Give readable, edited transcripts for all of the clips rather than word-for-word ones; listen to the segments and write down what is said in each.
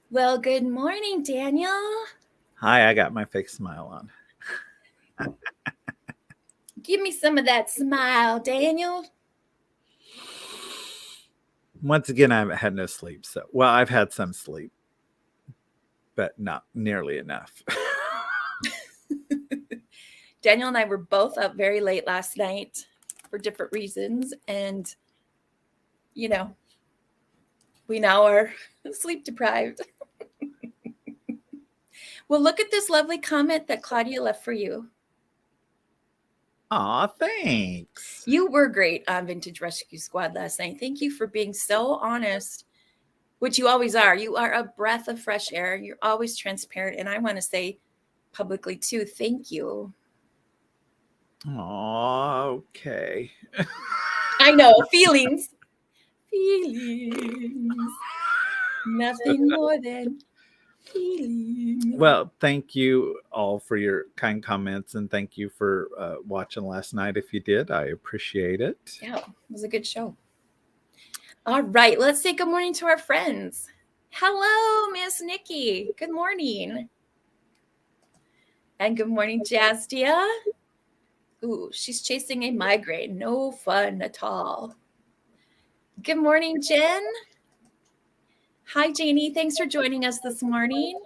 Well, good morning, Daniel. Hi, I got my fake smile on. Give me some of that smile, Daniel. Once again, I haven't had no sleep. I've had some sleep, but not nearly enough. Daniel and I were both up very late last night for different reasons. And, you know, we now are sleep deprived. Well, look at this lovely comment that Claudia left for you. Aw, thanks. You were great on Vintage Rescue Squad last night. Thank you for being so honest, which you always are. You are a breath of fresh air. You're always transparent. And I want to say publicly, too, thank you. Aw, okay. I know, feelings. Feelings. Nothing more than feelings. Well, thank you all for your kind comments, and thank you for watching last night. If you did, I appreciate it. Yeah, it was a good show. All right, let's say good morning to our friends. Hello, Miss Nikki. Good morning. And good morning, Jastia. Ooh, she's chasing a migraine. No fun at all. Good morning, Jen. Hi, Janie. Thanks for joining us this morning.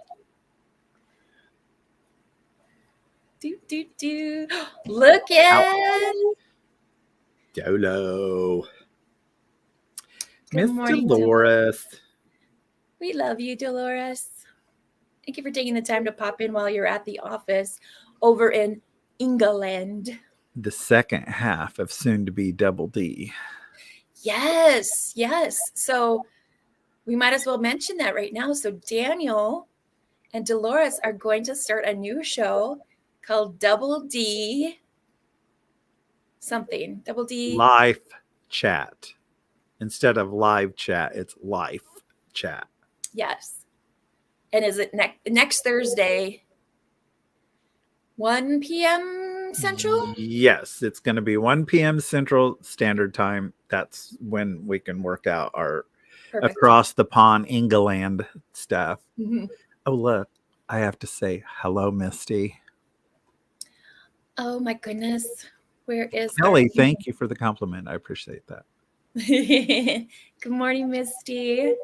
Look at Dolo. Good Miss morning, Dolores. We love you, Dolores. Thank you for taking the time to pop in while you're at the office over in England. The second half of soon to be Double D. Yes. So we might as well mention that right now. So Daniel and Dolores are going to start a new show called Double D something. Double D Life Chat. Instead of live chat, it's life chat. Yes. And is it next Thursday, 1 p.m. Central? Yes, it's going to be 1 p.m. Central Standard Time. That's when we can work out our Perfect. across the pond England stuff. Mm-hmm. Oh, look, I have to say hello, Misty. Oh, my goodness. Where is Kelly? Thank you for the compliment. I appreciate that. Good morning, Misty.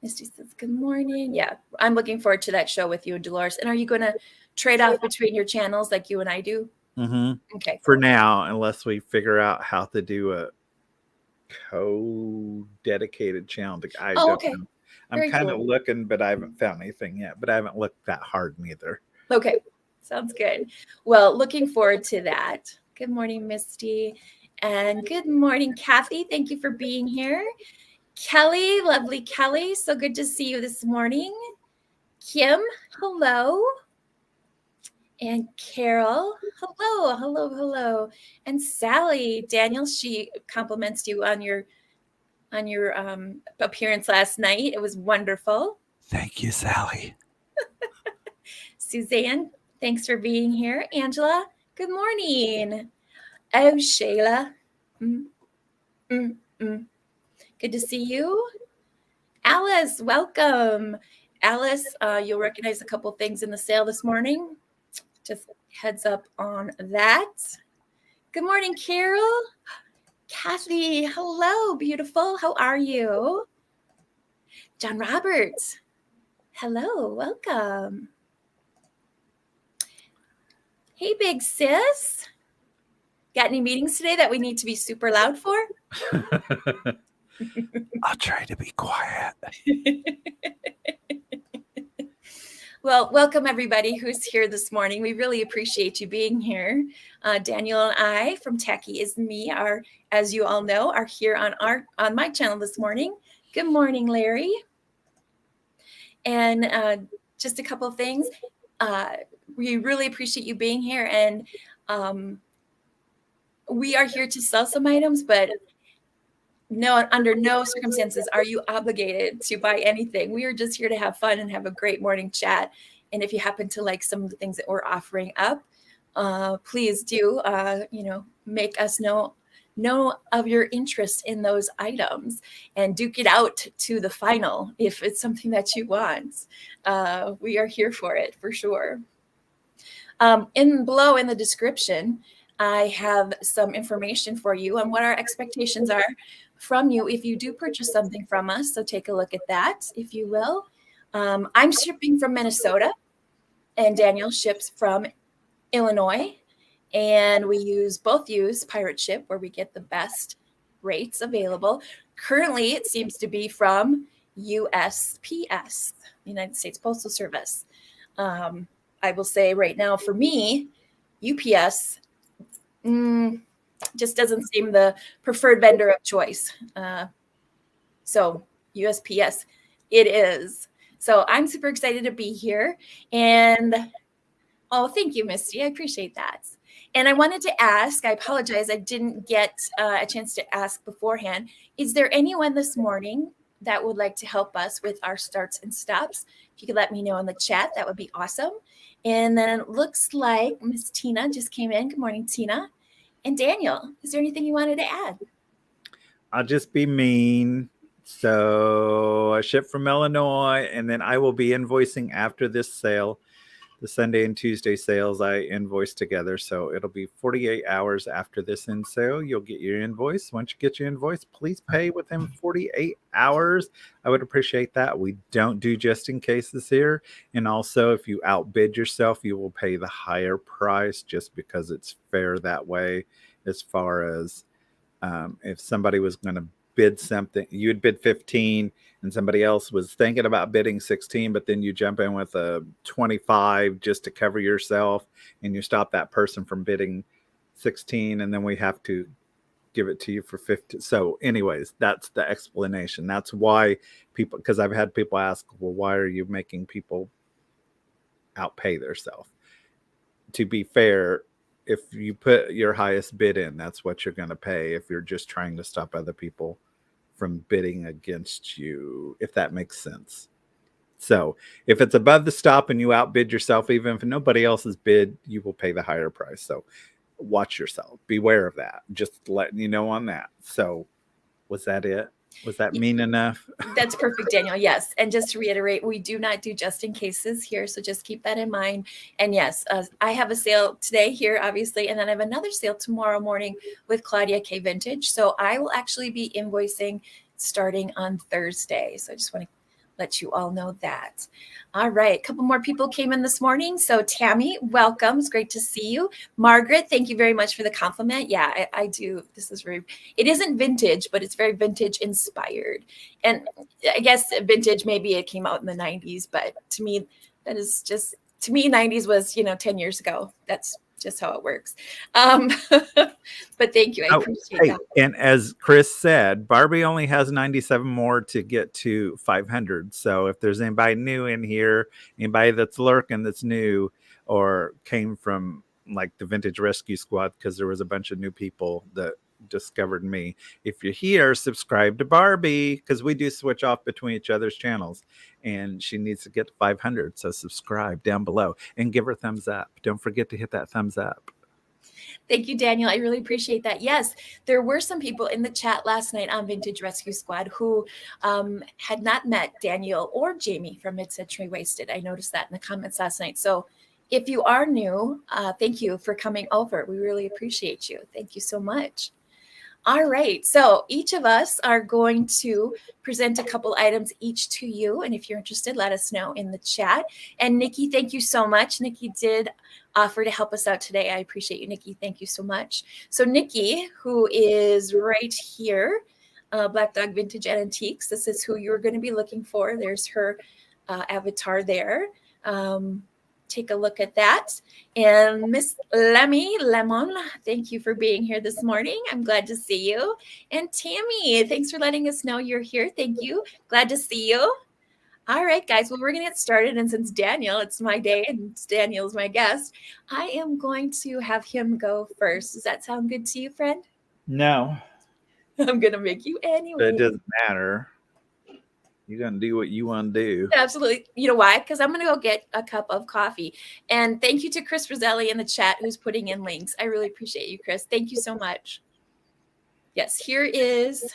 Misty says, good morning. Yeah, I'm looking forward to that show with you and Dolores. And are you going to trade off between your channels like you and I do? Mm-hmm. Okay. For now, unless we figure out how to do a co-dedicated channel. I don't know. I'm kind of looking, but I haven't found anything yet. But I haven't looked that hard neither. Okay. Sounds good. Well, looking forward to that. Good morning, Misty. And good morning, Kathy. Thank you for being here. Kelly, lovely Kelly. So good to see you this morning. Kim, hello. And Carol, hello. And Sally, Daniel, she compliments you on your appearance last night. It was wonderful. Thank you, Sally. Suzanne, thanks for being here. Angela, good morning. Oh, Shayla. Good to see you. Alice, welcome. Alice, you'll recognize a couple things in the sale this morning. Just heads up on that. Good morning, Carol. Kathy, hello, beautiful. How are you? John Roberts, hello, welcome. Hey, big sis. Got any meetings today that we need to be super loud for? I'll try to be quiet. Well, welcome everybody who's here this morning. We really appreciate you being here. Daniel and I from Tacky is me are, as you all know, are here on my channel this morning. Good morning, Larry. And just a couple of things. We really appreciate you being here. And we are here to sell some items, but no, under no circumstances are you obligated to buy anything. We are just here to have fun and have a great morning chat. And if you happen to like some of the things that we're offering up, please do, make us know know of your interest in those items and duke it out to the final if it's something that you want. We are here for it for sure. Below in the description, I have some information for you on what our expectations are from you if you do purchase something from us. So take a look at that, if you will. I'm shipping from Minnesota, and Daniel ships from Illinois. And we both use Pirate Ship, where we get the best rates available. Currently, it seems to be from USPS, United States Postal Service. I will say right now, for me, UPS just doesn't seem the preferred vendor of choice. So USPS, it is. So I'm super excited to be here. And oh, thank you, Misty. I appreciate that. And I wanted to ask, I apologize, I didn't get a chance to ask beforehand. Is there anyone this morning that would like to help us with our starts and stops? If you could let me know in the chat, that would be awesome. And then it looks like Miss Tina just came in. Good morning, Tina. And Daniel, is there anything you wanted to add? I'll just be mean. So I ship from Illinois, and then I will be invoicing after this sale. The Sunday and Tuesday sales I invoice together. So it'll be 48 hours after this in sale. You'll get your invoice. Once you get your invoice, please pay within 48 hours. I would appreciate that. We don't do just in cases here. And also, if you outbid yourself, you will pay the higher price just because it's fair that way. As far as if somebody was going to bid something, you would bid 15 and somebody else was thinking about bidding 16, but then you jump in with a 25 just to cover yourself, and you stop that person from bidding 16, and then we have to give it to you for 50. So anyways, that's the explanation. That's why people, because I've had people ask, well, why are you making people outpay themselves? To be fair, if you put your highest bid in, that's what you're going to pay if you're just trying to stop other people from bidding against you, if that makes sense. So if it's above the stop and you outbid yourself, even if nobody else has bid, you will pay the higher price. So watch yourself. Beware of that. Just letting you know on that. So was that it? Was that mean enough? That's perfect, Daniel. Yes. And just to reiterate, we do not do just in cases here. So just keep that in mind. And yes, I have a sale today here, obviously. And then I have another sale tomorrow morning with Claudia K Vintage. So I will actually be invoicing starting on Thursday. So I just want to let you all know that. All right. A couple more people came in this morning. So Tammy, welcome. It's great to see you. Margaret, thank you very much for the compliment. Yeah, I do. It isn't vintage, but it's very vintage inspired. And I guess vintage, maybe it came out in the 90s, but to me, 90s was, 10 years ago. That's just how it works. But thank you. I appreciate that. And as Chris said, Barbie only has 97 more to get to 500. So if there's anybody new in here, anybody that's lurking that's new or came from like the Vintage Rescue Squad, because there was a bunch of new people that discovered me. If you're here, subscribe to Barbie, because we do switch off between each other's channels, and she needs to get to 500. So subscribe down below and give her a thumbs up. Don't forget to hit that thumbs up. Thank you, Daniel. I really appreciate that. Yes, there were some people in the chat last night on Vintage Rescue Squad who had not met Daniel or Jamie from Mid-Century Wasted. I noticed that in the comments last night. So if you are new, thank you for coming over. We really appreciate you. Thank you so much. All right. So each of us are going to present a couple items each to you. And if you're interested, let us know in the chat. And Nikki, thank you so much. Nikki did offer to help us out today. I appreciate you, Nikki. Thank you so much. So Nikki, who is right here, Black Dog Vintage and Antiques. This is who you're going to be looking for. There's her avatar there. Take a look at that. And Miss Lemon, thank you for being here this morning. I'm glad to see you. And Tammy, thanks for letting us know you're here. Thank you. Glad to see you. All right, guys. Well, we're going to get started. And since Daniel, it's my day and Daniel's my guest, I am going to have him go first. Does that sound good to you, friend? No. I'm going to make you anyway. It doesn't matter. You're going to do what you want to do. Absolutely. You know why? Because I'm going to go get a cup of coffee. And thank you to Chris Roselli in the chat who's putting in links. I really appreciate you, Chris. Thank you so much. Yes, here is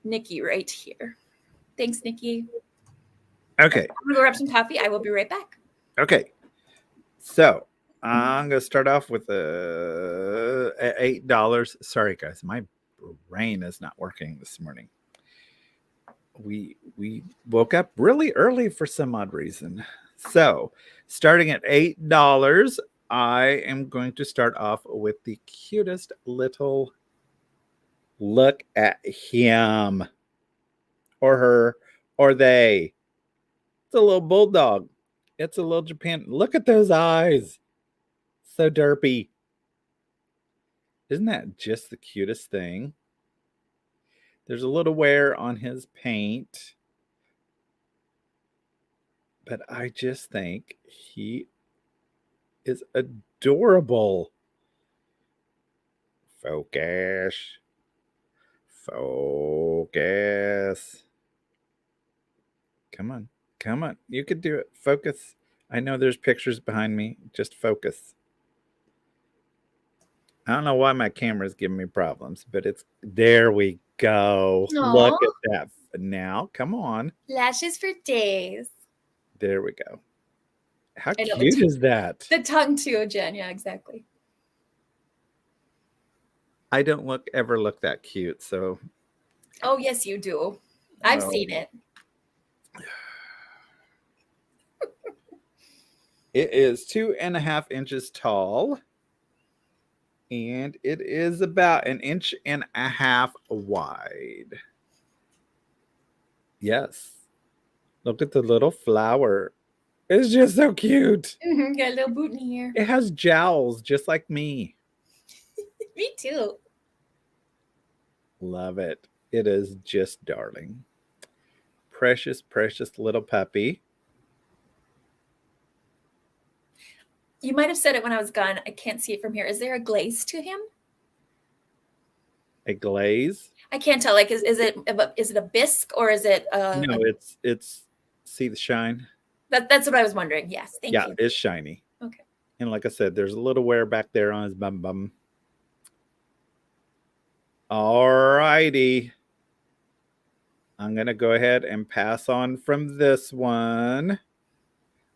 Nikki right here. Thanks, Nikki. Okay. I'm gonna go grab some coffee. I will be right back. Okay. So I'm gonna start off with $8. Sorry, guys, my brain is not working this morning. We woke up really early for some odd reason. So starting at $8, I am going to start off with the cutest little. Look at him or her or they. It's a little bulldog. It's a little Japan. Look at those eyes. So derpy. Isn't that just the cutest thing? There's a little wear on his paint. But I just think he is adorable. Focus. Focus. Come on. Come on. You could do it. Focus. I know there's pictures behind me. Just focus. I don't know why my camera's giving me problems, but it's there we go. Aww. Look at that. Now, come on. Lashes for days. There we go. How cute is that? The tongue too, Jen. Yeah, exactly. I don't ever look that cute, so. Oh, yes, you do. I've seen it. It is 2.5 inches tall. And it is about 1.5 inches wide. Yes. Look at the little flower. It's just so cute. Mm-hmm, got a little boot in here. It has jowls just like me. Me too. Love it. It is just darling. Precious, precious little puppy. You might have said it when I was gone. I can't see it from here. Is there a glaze to him? A glaze? I can't tell. Like, is it a bisque or is it? No, it's. See the shine. That's what I was wondering. Yes, thank you. Yeah, it's shiny. Okay. And like I said, there's a little wear back there on his bum. All righty. I'm gonna go ahead and pass on from this one.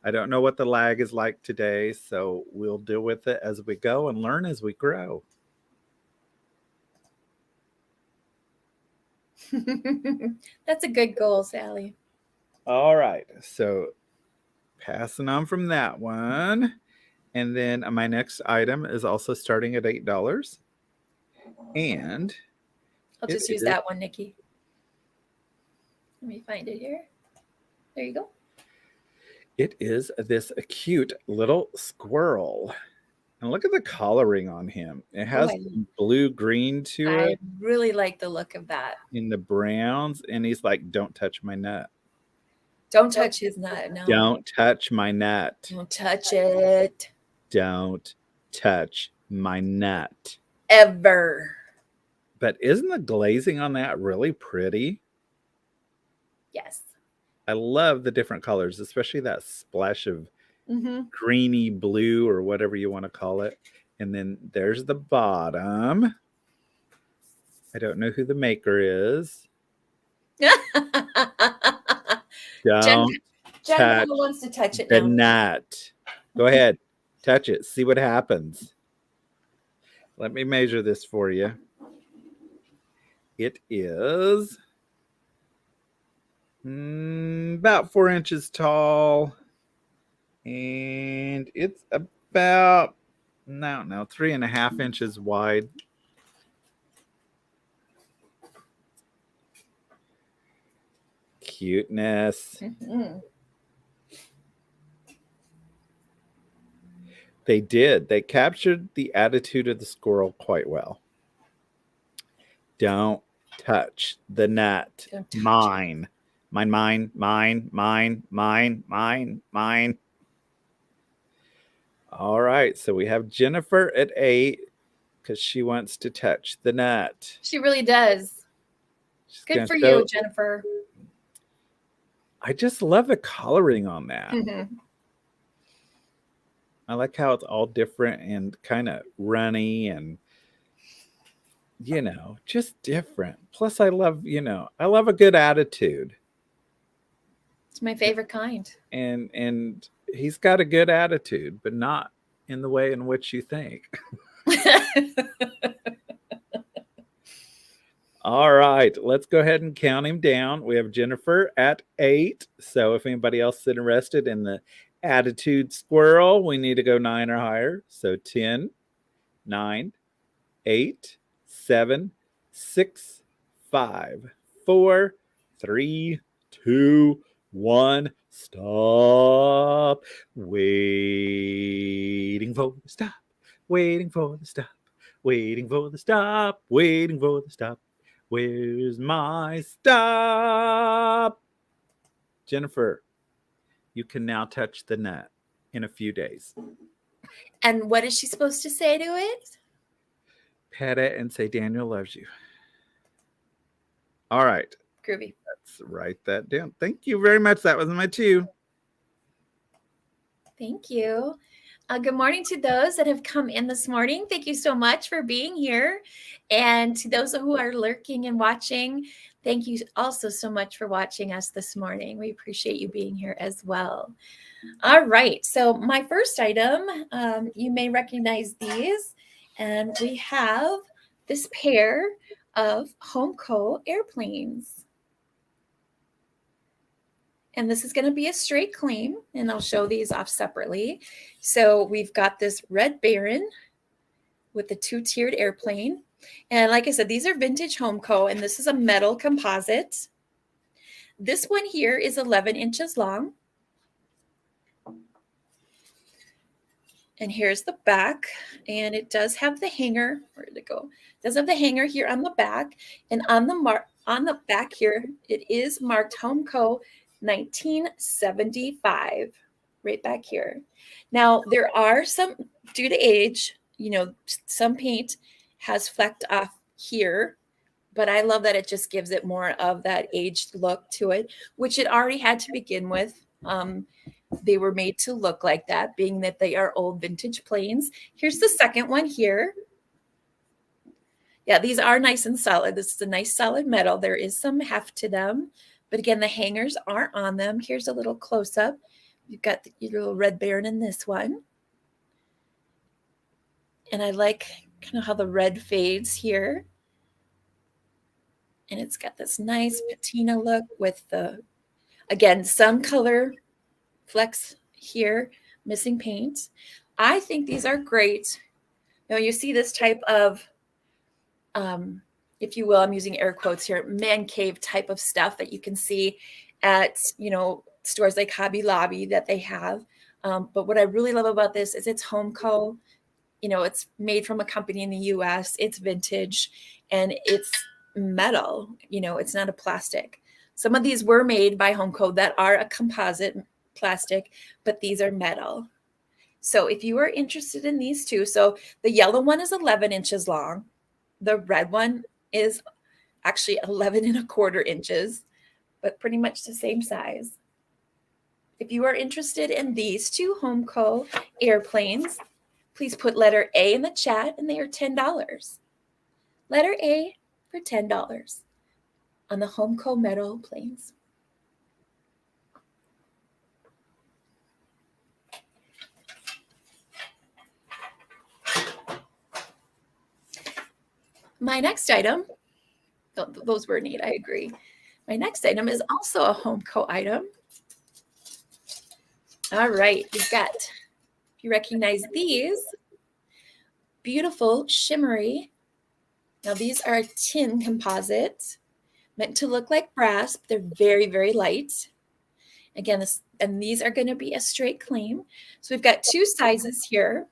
I don't know what the lag is like today, so we'll deal with it as we go and learn as we grow. That's a good goal, Sally. All right, so passing on from that one. And then my next item is also starting at $8. And I'll just use that one, Nikki. Let me find it here. There you go. It is this cute little squirrel. And look at the coloring on him. It has blue-green to it. I really like the look of that. In the browns. And he's like, don't touch my nut. Don't touch his nut, no. Don't touch my nut. Don't touch it. Don't touch my nut. Ever. But isn't the glazing on that really pretty? Yes. I love the different colors, especially that splash of greeny blue or whatever you want to call it. And then there's the bottom. I don't know who the maker is. Don't Jen wants to touch it the now. nut. Go ahead. Touch it. See what happens. Let me measure this for you. It is about 4 inches tall. And it's about, 3.5 inches wide. Cuteness. They did. They captured the attitude of the squirrel quite well. Don't touch the nut. Mine. Mine. All right. So we have Jennifer at 8 because she wants to touch the nut. She really does. Good for you, Jennifer. I just love the coloring on that. I like how it's all different and kind of runny and just different. Plus, I love, I love a good attitude. It's my favorite kind. And he's got a good attitude, but not in the way in which you think. All right, let's go ahead and count him down. We have Jennifer at 8. So if anybody else is interested in the attitude squirrel, we need to go 9 or higher. So 10, 9, 8, 7, 6, 5, 4, 3, 2, 1. Stop. Waiting for the stop. Waiting for the stop. Waiting for the stop. Waiting for the stop. Where's my stop? Jennifer, you can now touch the net in a few days. And what is she supposed to say to it? Pet it and say Daniel loves you. All right. Groovy. Let's write that down. Thank you very much. That was my 2. Thank you. Good morning to those that have come in this morning. Thank you so much for being here. And to those who are lurking and watching, thank you also so much for watching us this morning. We appreciate you being here as well. All right. So my first item, you may recognize these. And we have this pair of Homeco airplanes. And this is going to be a straight claim, and I'll show these off separately. So we've got this Red Baron with the 2-tiered airplane. And like I said, these are vintage Homeco, and this is a metal composite. This one here is 11 inches long. And here's the back, and it does have the hanger. Where did it go? It does have the hanger here on the back, and on the back here, it is marked Homeco 1975, right back here. Now, there are some, due to age, some paint has flecked off here, but I love that it just gives it more of that aged look to it, which it already had to begin with. They were made to look like that, being that they are old vintage planes. Here's the second one here. Yeah, these are nice and solid. This is a nice solid metal. There is some heft to them. But again, the hangers aren't on them. Here's a little close-up. You've got your little Red Baron in this one. And I like kind of how the red fades here. And it's got this nice patina look with the, again, some color flecks here, missing paint. I think these are great. You see this type of, if you will, I'm using air quotes here, man cave type of stuff that you can see at, stores like Hobby Lobby that they have. But what I really love about this is it's Homeco. It's made from a company in the US. It's vintage and it's metal. It's not a plastic. Some of these were made by Homeco that are a composite plastic, but these are metal. So if you are interested in these two, so the yellow one is 11 inches long. The red one is actually 11.25 inches, but pretty much the same size. If you are interested in these two Homeco airplanes, please put letter A in the chat, and they are $10. Letter A for $10 on the Homeco metal planes. My next item, those were neat, I agree. My next item is also a Homeco item. All right, we've got, if you recognize these, beautiful shimmery. Now these are tin composite, meant to look like brass, but they're very, very light. Again, these are going to be a straight claim. So we've got two sizes here.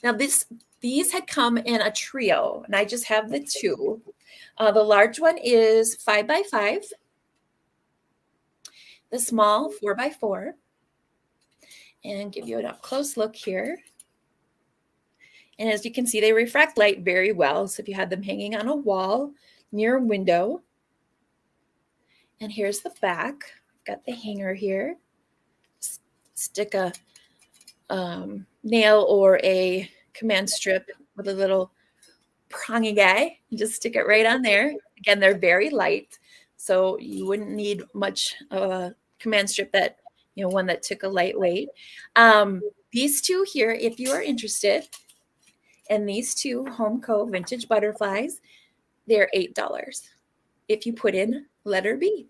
Now these had come in a trio, and I just have the two. The large one is 5x5. The small 4x4. And give you a close look here. And as you can see, they refract light very well. So if you had them hanging on a wall near a window. And here's the back. I've got the hanger here. Stick a nail or a command strip with a little prongy guy. You just stick it right on there. Again, they're very light, so you wouldn't need much of a command strip that, one that took a lightweight. These two here, if you are interested in these two Home Co. vintage butterflies, they're $8 if you put in letter B.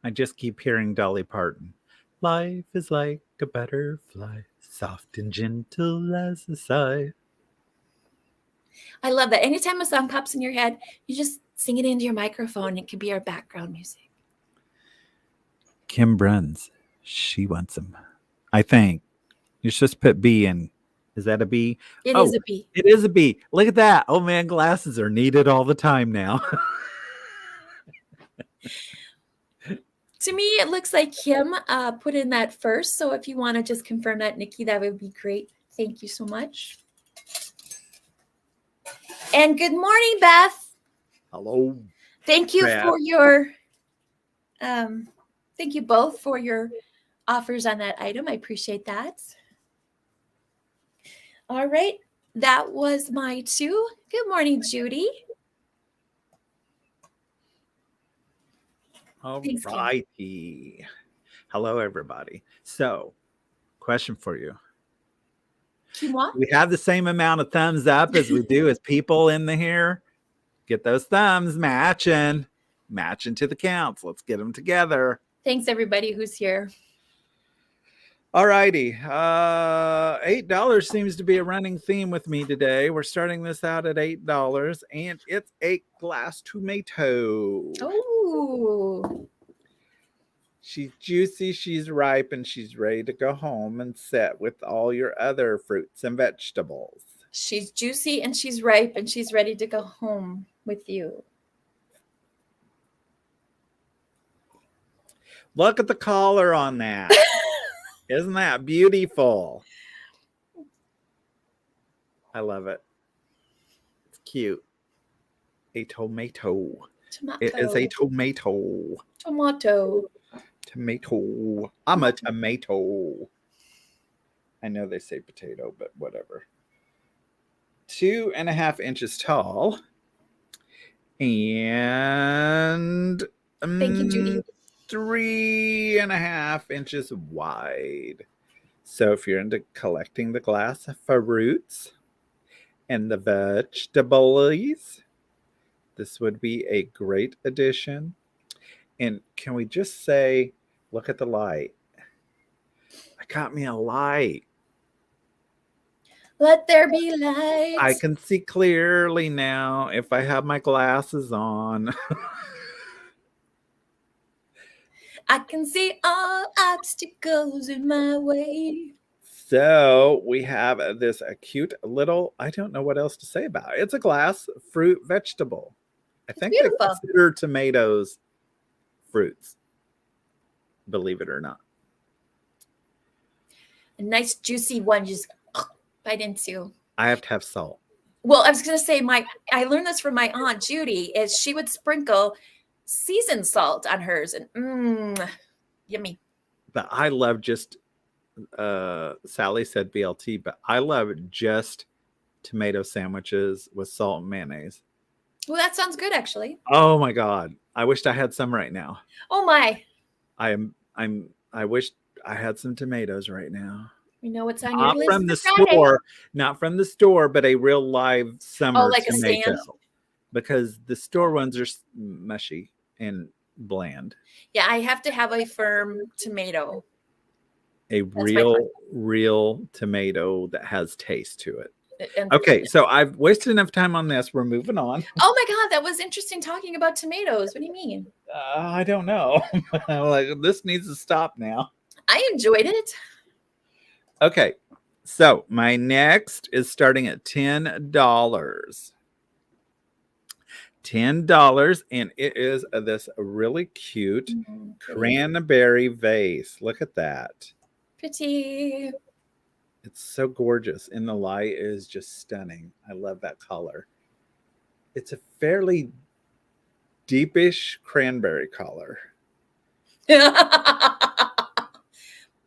I just keep hearing Dolly Parton. Life is like a butterfly, soft and gentle as the sigh. I love that. Anytime a song pops in your head, you just sing it into your microphone. It could be our background music. Kim Bruns, she wants them. I think. You're supposed to put B in. Is that a B? It is a B. It is a B. Look at that. Oh man, glasses are needed all the time now. To me, it looks like Kim put in that first. So if you want to just confirm that, Nikki, that would be great. Thank you so much. And good morning, Beth. Hello. Thank you for your, thank you both for your offers on that item. I appreciate that. All right. That was my two. Good morning, Judy. All righty. Hello, everybody. So, question for you. We have the same amount of thumbs up as we do as people in the here. Get those thumbs matching to the counts. Let's get them together. Thanks, everybody who's here. All righty. $8 seems to be a running theme with me today. We're starting this out at $8, and it's a glass tomato. Oh. She's juicy, she's ripe, and she's ready to go home and sit with all your other fruits and vegetables. She's juicy and she's ripe and she's ready to go home with you. Look at the collar on that. Isn't that beautiful? I love it. It's cute. A tomato. It is a tomato. Tomato. I'm a tomato. I know they say potato, but whatever. 2.5 inches tall. And thank you, Judy. 3.5 inches wide. So if you're into collecting the glass fruits and the vegetables, this would be a great addition. And can we just say, look at the light. I got me a light. Let there be light. I can see clearly now if I have my glasses on. I can see all obstacles in my way. So we have this cute little, I don't know what else to say about it. It's a glass fruit vegetable. I think they consider tomatoes fruits, believe it or not. A nice juicy one, just bite into. I have to have salt. Well, I was going to say, I learned this from my Aunt Judy, is she would sprinkle seasoned salt on hers, and yummy. But I love just Sally said BLT, but I love just tomato sandwiches with salt and mayonnaise. Well, that sounds good, actually. Oh my God, I wished I had some right now. Oh my! I wish I had some tomatoes right now. We know what's on your list. From the store, not from the store, but a real live summer like tomato. A stand? Because the store ones are mushy and bland. Yeah, I have to have a firm tomato. A real tomato that has taste to it. Okay, so I've wasted enough time on this. We're moving on. Oh my God, that was interesting talking about tomatoes. What do you mean? I don't know. Like, this needs to stop now. I enjoyed it. Okay, so my next is starting at $10. $10, and it is this really cute cranberry vase. Look at that. Pretty. It's so gorgeous, and the light is just stunning. I love that color. It's a fairly deepish cranberry color.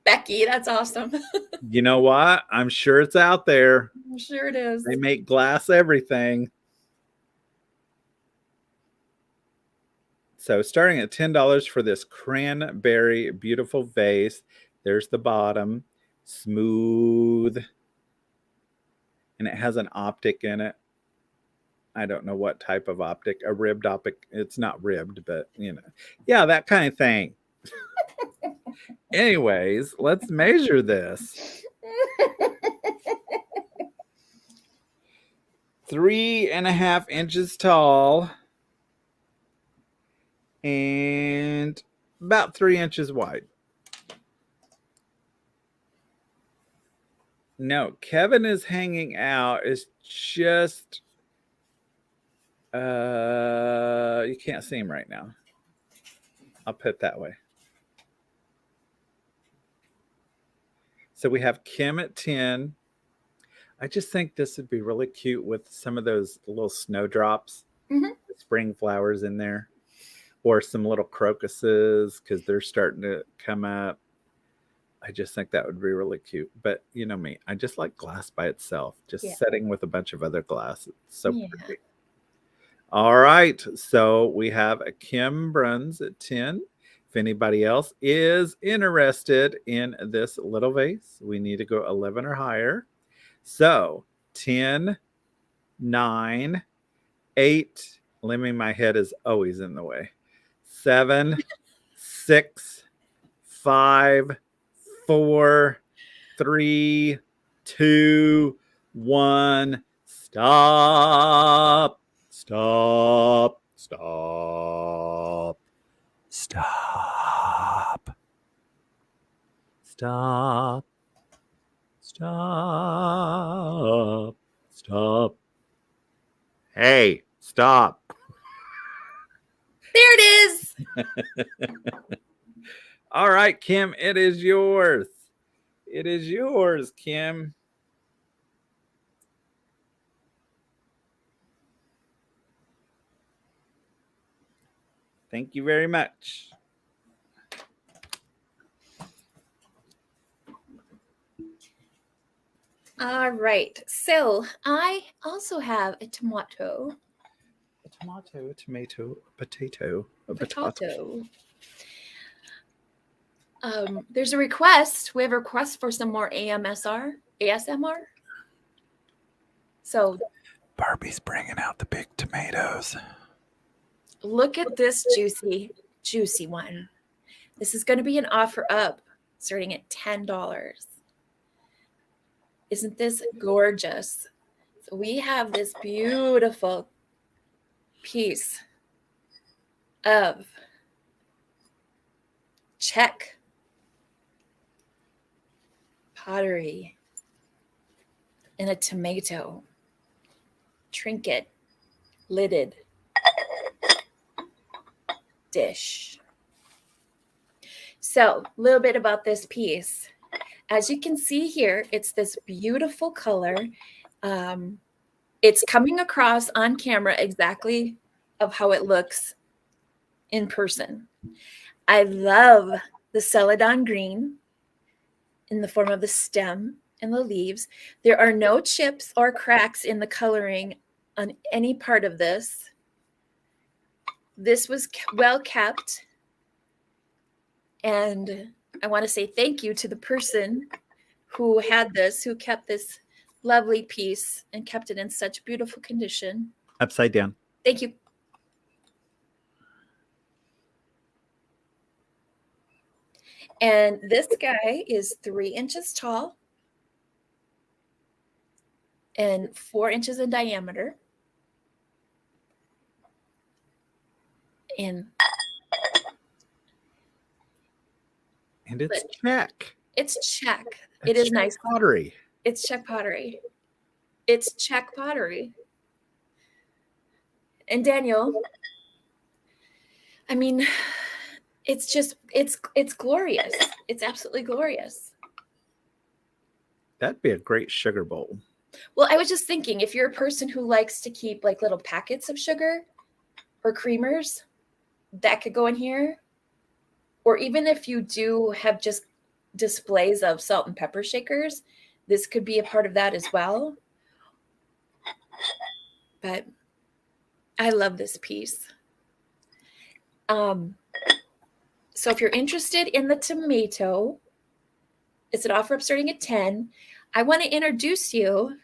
Becky, that's awesome. You know what? I'm sure it's out there. I'm sure it is. They make glass everything. So starting at $10 for this cranberry beautiful vase. There's the bottom, smooth, and it has an optic in it. I don't know what type of optic, a ribbed optic. It's not ribbed, but yeah, that kind of thing. Anyways, let's measure this. 3.5 inches tall and about 3 inches wide. No, Kevin is hanging out. It's just you can't see him right now. I'll put it that way. So we have Kim at 10. I just think this would be really cute with some of those little snowdrops, spring flowers in there, or some little crocuses because they're starting to come up. I just think that would be really cute. But you know me, I just like glass by itself, just setting with a bunch of other glass. It's so pretty. All right. So we have a Kim Bruns at 10. If anybody else is interested in this little vase, we need to go 11 or higher. So 10, 9, 8. My head is always in the way. 7, 6, 5, 4, 3, 2, 1. Stop. Stop. Stop. Stop. Stop. Stop. Stop. Hey, stop. There it is. All right, Kim, it is yours. It is yours, Kim. Thank you very much. All right. So I also have a tomato. A tomato, a tomato, a potato, a potato. There's a request. We have a request for some more ASMR. So Barbie's bringing out the big tomatoes. Look at this juicy one. This is going to be an offer up starting at $10. Isn't this gorgeous? So we have this beautiful piece of Czech pottery and a tomato trinket lidded dish. So a little bit about this piece. As you can see here, it's this beautiful color. It's coming across on camera exactly of how it looks in person. I love the celadon green in the form of the stem and the leaves. There are no chips or cracks in the coloring on any part of this. This was well kept. And I want to say thank you to the person who had this, who kept this lovely piece and kept it in such beautiful condition. Upside down. Thank you. And this guy is 3 inches tall and 4 inches in diameter. And it's Czech. It's Czech. It is nice pottery. It's Czech pottery. It's Czech pottery. And Daniel, I mean, it's glorious. It's absolutely glorious. That'd be a great sugar bowl. Well, I was just thinking, if you're a person who likes to keep like little packets of sugar or creamers, that could go in here. Or even if you do have just displays of salt and pepper shakers, this could be a part of that as well. But I love this piece. So if you're interested in the tomato, it's an offer up starting at 10. I want to introduce you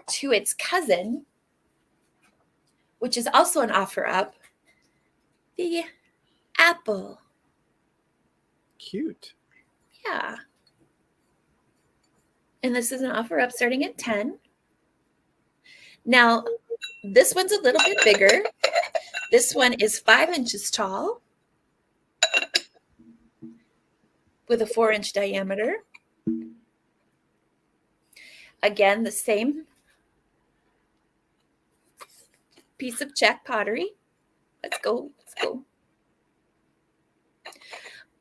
to its cousin, which is also an offer up, the apple. Cute. Yeah. And this is an offer up starting at 10. Now, this one's a little bit bigger. This one is 5 inches tall with a 4-inch diameter. Again, the same piece of Czech pottery. Let's go. Let's go.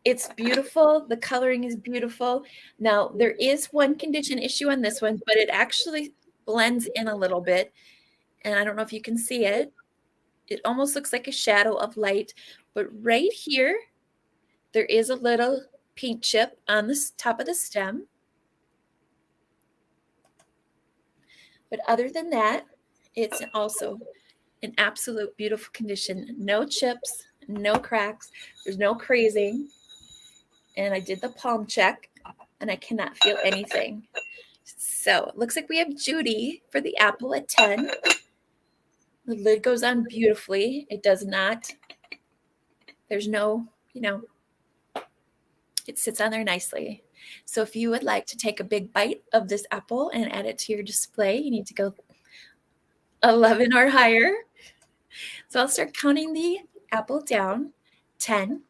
It's beautiful. The coloring is beautiful. Now, there is one condition issue on this one, but it actually blends in a little bit. And I don't know if you can see it. It almost looks like a shadow of light. But right here, there is a little paint chip on the top of the stem. But other than that, it's also an absolute beautiful condition. No chips, no cracks. There's no crazing. And I did the palm check, and I cannot feel anything. So it looks like we have Judy for the apple at 10. The lid goes on beautifully. It does not. There's no, it sits on there nicely. So if you would like to take a big bite of this apple and add it to your display, you need to go 11 or higher. So I'll start counting the apple down. 10,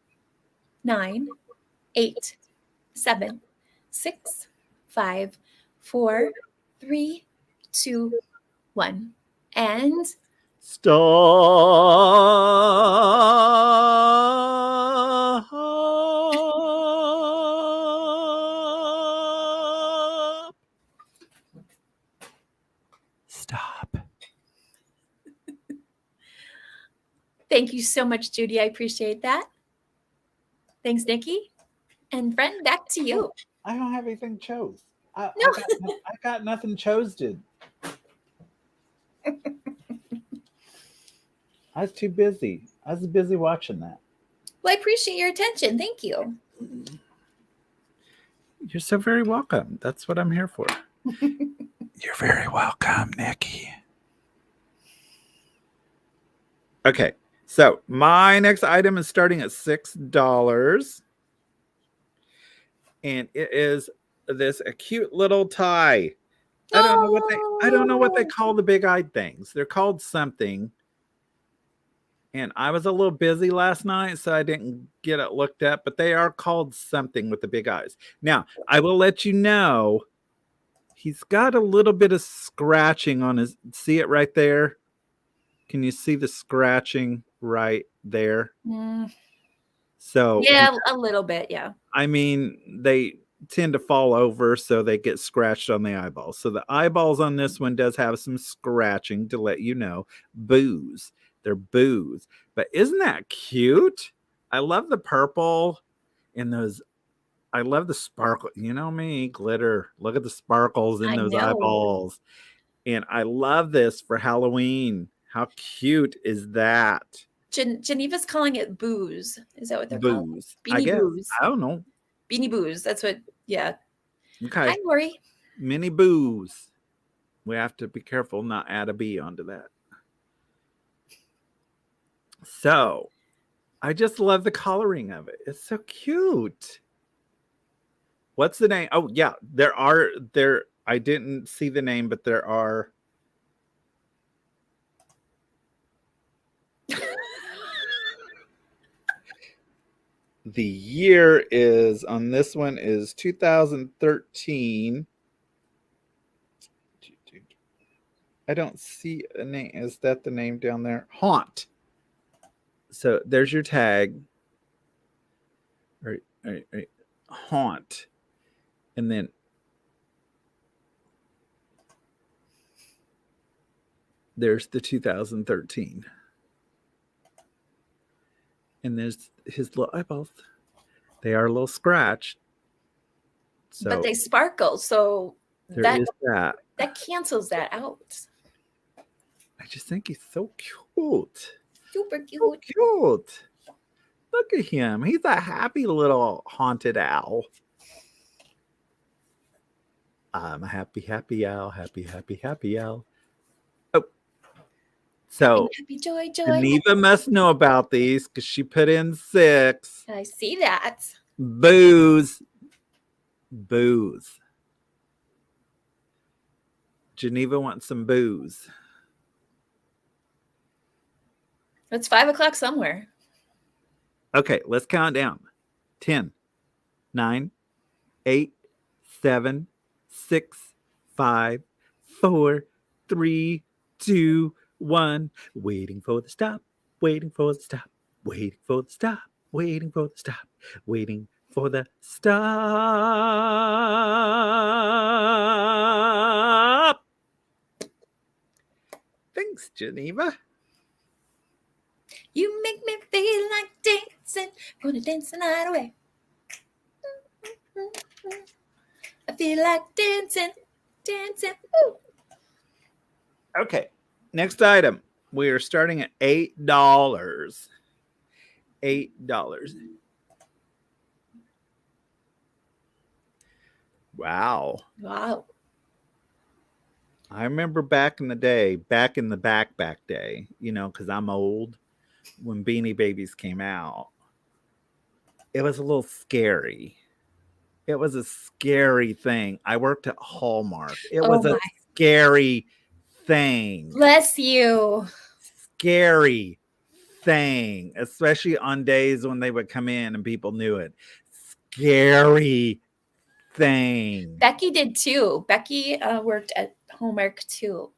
9, 8, 7, 6, 5, 4, 3, 2, 1. And Stop. Thank you so much, Judy. I appreciate that. Thanks, Nikki. And friend, back to you. I don't have anything chose. I No. got nothing chosen. I was too busy. I was busy watching that. Well, I appreciate your attention. Thank you. You're so very welcome. That's what I'm here for. You're very welcome, Nikki. Okay, so my next item is starting at $6. And it is this a cute little tie. I don't know what they call the big-eyed things. They're called something. And I was a little busy last night, so I didn't get it looked up, but they are called something with the big eyes. Now, I will let you know, he's got a little bit of scratching on his, see it right there? Can you see the scratching right there? So yeah, a little bit, yeah. I mean, they tend to fall over, so they get scratched on the eyeballs. So the eyeballs on this one does have some scratching, to let you know. Boos. They're boos. But isn't that cute? I love the purple and those. I love the sparkle. You know me, glitter. Look at the sparkles in those eyeballs. And I love this for Halloween. How cute is that? Geneva's calling it booze. Is that what they're calling it? Beanie Boos. I don't know. Beanie Boos. That's what, yeah. Okay. Hi, Lori. Mini Boos. We have to be careful not add a B onto that. So, I just love the coloring of it. It's so cute. What's the name? Oh, yeah. I didn't see the name, but there are. The year is on this one is 2013. I don't see a name. Is that the name down there? Haunt. So there's your tag. Right. Haunt. And then there's the 2013. And there's his little eyeballs. They are a little scratched. So but they sparkle. So there is that. That cancels that out. I just think he's so cute. Super cute. So cute. Look at him. He's a happy little haunted owl. I'm a happy, happy owl. Happy, happy, happy owl. Oh, so Happy joy, joy. Geneva must know about these because she put in 6. I see that. Booze. Booze. Geneva wants some booze. It's 5 o'clock somewhere. Okay, let's count down. 10, 9, 8, 7, 6, 5, 4, 3, 2, 1. Waiting for the stop. Waiting for the stop. Waiting for the stop. Waiting for the stop. Waiting for the stop. Thanks, Geneva. You make me feel like dancing. Gonna dance the night away. I feel like dancing, dancing. Woo. Okay, next item. We are starting at $8. $8. Wow. Wow. I remember back in the day, back in the back day, you know, because I'm old, when Beanie Babies came out, it was a little scary. It was a scary thing. I worked at Hallmark. It was a scary thing. Bless you. Scary thing, especially on days when they would come in and people knew it. Scary thing. Becky did too. Becky worked at Hallmark too.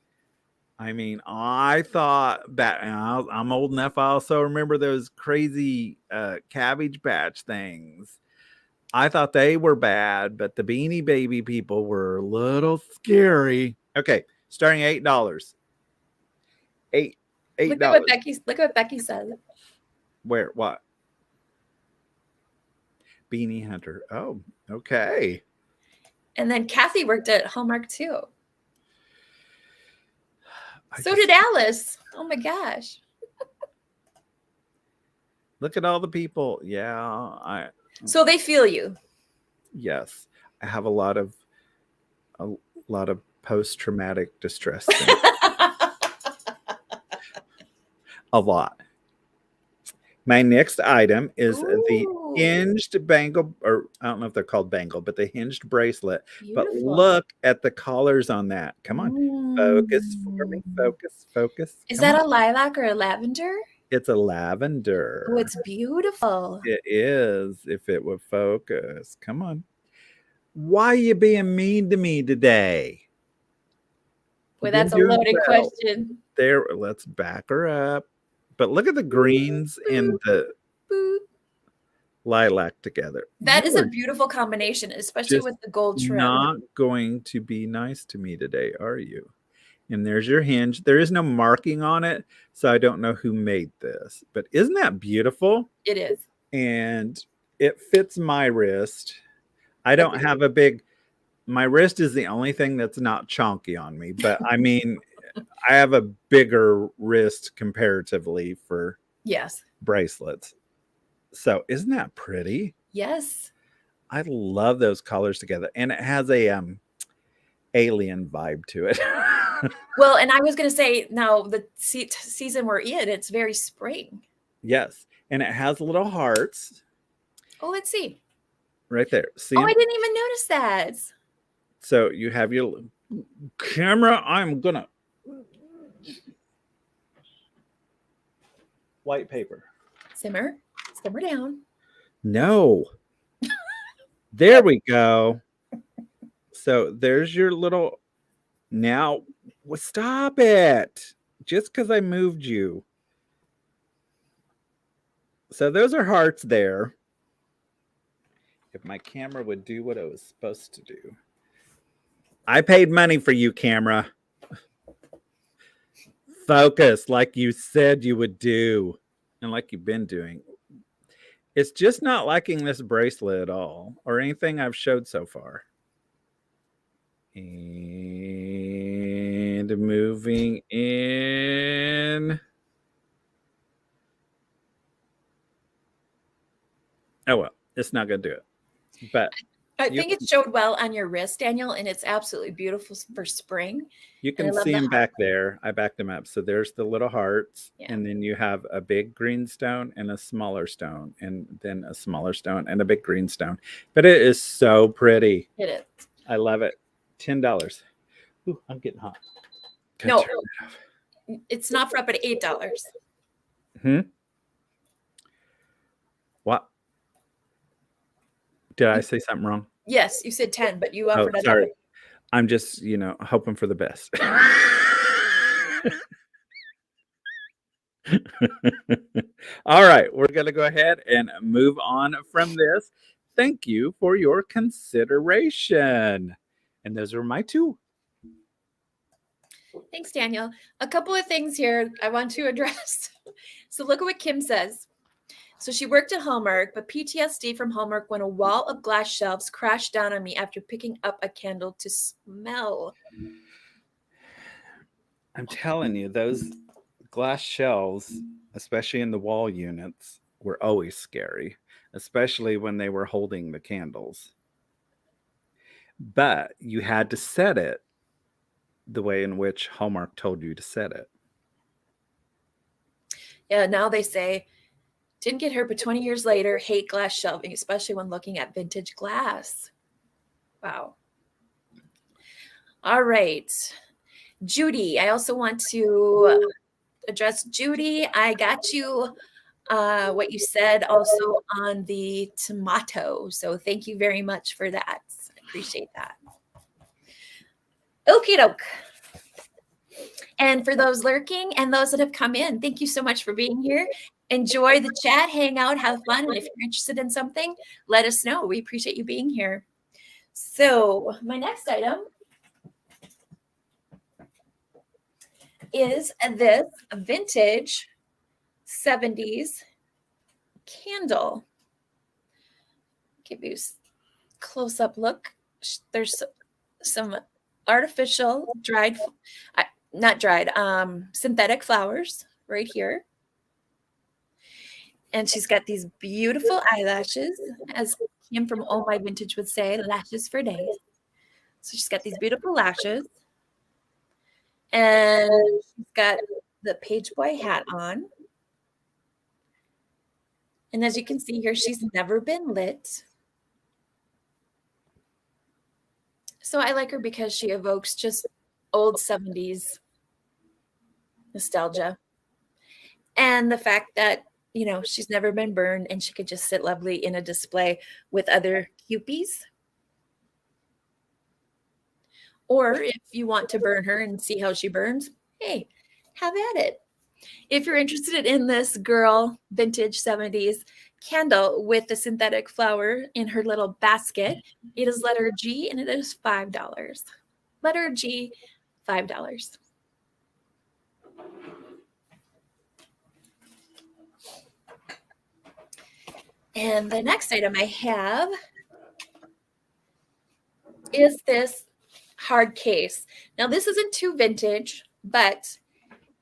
I mean, I thought back. I'm old enough. I also remember those crazy Cabbage Patch things. I thought they were bad, but the Beanie Baby people were a little scary. Okay, starting $8. $8. Look at what Becky said. Where? What? Beanie Hunter. Oh, okay. And then Kathy worked at Hallmark too. So did Alice. Oh my gosh. Look at all the people. Yeah, so they feel you. Yes, I have a lot of post-traumatic distress. A lot. My next item is the hinged bangle, or I don't know if they're called bangle, but the hinged bracelet. Beautiful. But look at the collars on that. Come on, focus for me. Focus. Is that a lilac or a lavender? It's a lavender. Oh, it's beautiful. It is, if it would focus. Come on. Why are you being mean to me today? Well, that's a loaded question. There, let's back her up. But look at the greens and the lilac together. That is a beautiful combination, especially with the gold trim. Not going to be nice to me today, are you? And there's your hinge. There is no marking on it, so I don't know who made this. But isn't that beautiful? It is. And it fits my wrist. I don't have a big... My wrist is the only thing that's not chonky on me. But, I mean... I have a bigger wrist comparatively for bracelets. So isn't that pretty? Yes. I love those colors together. And it has a alien vibe to it. Well, and I was going to say, now the season we're in, it's very spring. Yes. And it has little hearts. Oh, let's see. Right there. See I didn't even notice that. So you have your camera. I'm going to... White paper. Simmer down. No. There we go. So there's your little... Now, stop it. Just because I moved you. So those are hearts there. If my camera would do what it was supposed to do. I paid money for you, camera. Focus like you said you would do and like you've been doing. It's just not liking this bracelet at all or anything I've showed so far. And moving in. Oh, well, it's not going to do it. But I think it showed well on your wrist, Daniel, and it's absolutely beautiful for spring. you And I can love see the them heart. back there. I backed them up. So there's the little hearts, Yeah. and then you have a big green stone and a smaller stone, and then a smaller stone and a big green stone. But it is so pretty. It is. I love it. $10. Ooh, I'm getting hot. No, it's not for up at $8. What? Did I say something wrong? Yes, you said 10, but you Oh, offered it up. sorry. I'm just, hoping for the best. All right, we're going to go ahead and move on from this. Thank you for your consideration. And those are my two. Thanks, Daniel. A couple of things here I want to address. So look at what Kim says. So she worked at Hallmark, but PTSD from Hallmark when a wall of glass shelves crashed down on me after picking up a candle to smell. I'm telling you, those glass shelves, especially in the wall units, were always scary, especially when they were holding the candles. But you had to set it the way in which Hallmark told you to set it. Yeah, now they say, didn't get hurt, but 20 years later, hate glass shelving, especially when looking at vintage glass. Wow. All right. Judy, I also want to address Judy. I got you what you said also on the tomato. So thank you very much for that. I appreciate that. Okie doke. And for those lurking and those that have come in, thank you so much for being here. Enjoy the chat, hang out, have fun. And if you're interested in something, let us know. We appreciate you being here. So my next item is this vintage 70s candle. Give you a close-up look. There's some artificial synthetic flowers right here. And she's got these beautiful eyelashes, as Kim from Oh My Vintage would say, lashes for days. So she's got these beautiful lashes. And she's got the page boy hat on. And as you can see here, she's never been lit. So I like her because she evokes just old 70s nostalgia. And the fact that, she's never been burned and she could just sit lovely in a display with other cupies. Or if you want to burn her and see how she burns, hey, have at it. If you're interested in this girl vintage 70s candle with the synthetic flower in her little basket, it is letter G and it is $5. Letter G, $5. And the next item I have is this hard case. Now, this isn't too vintage, but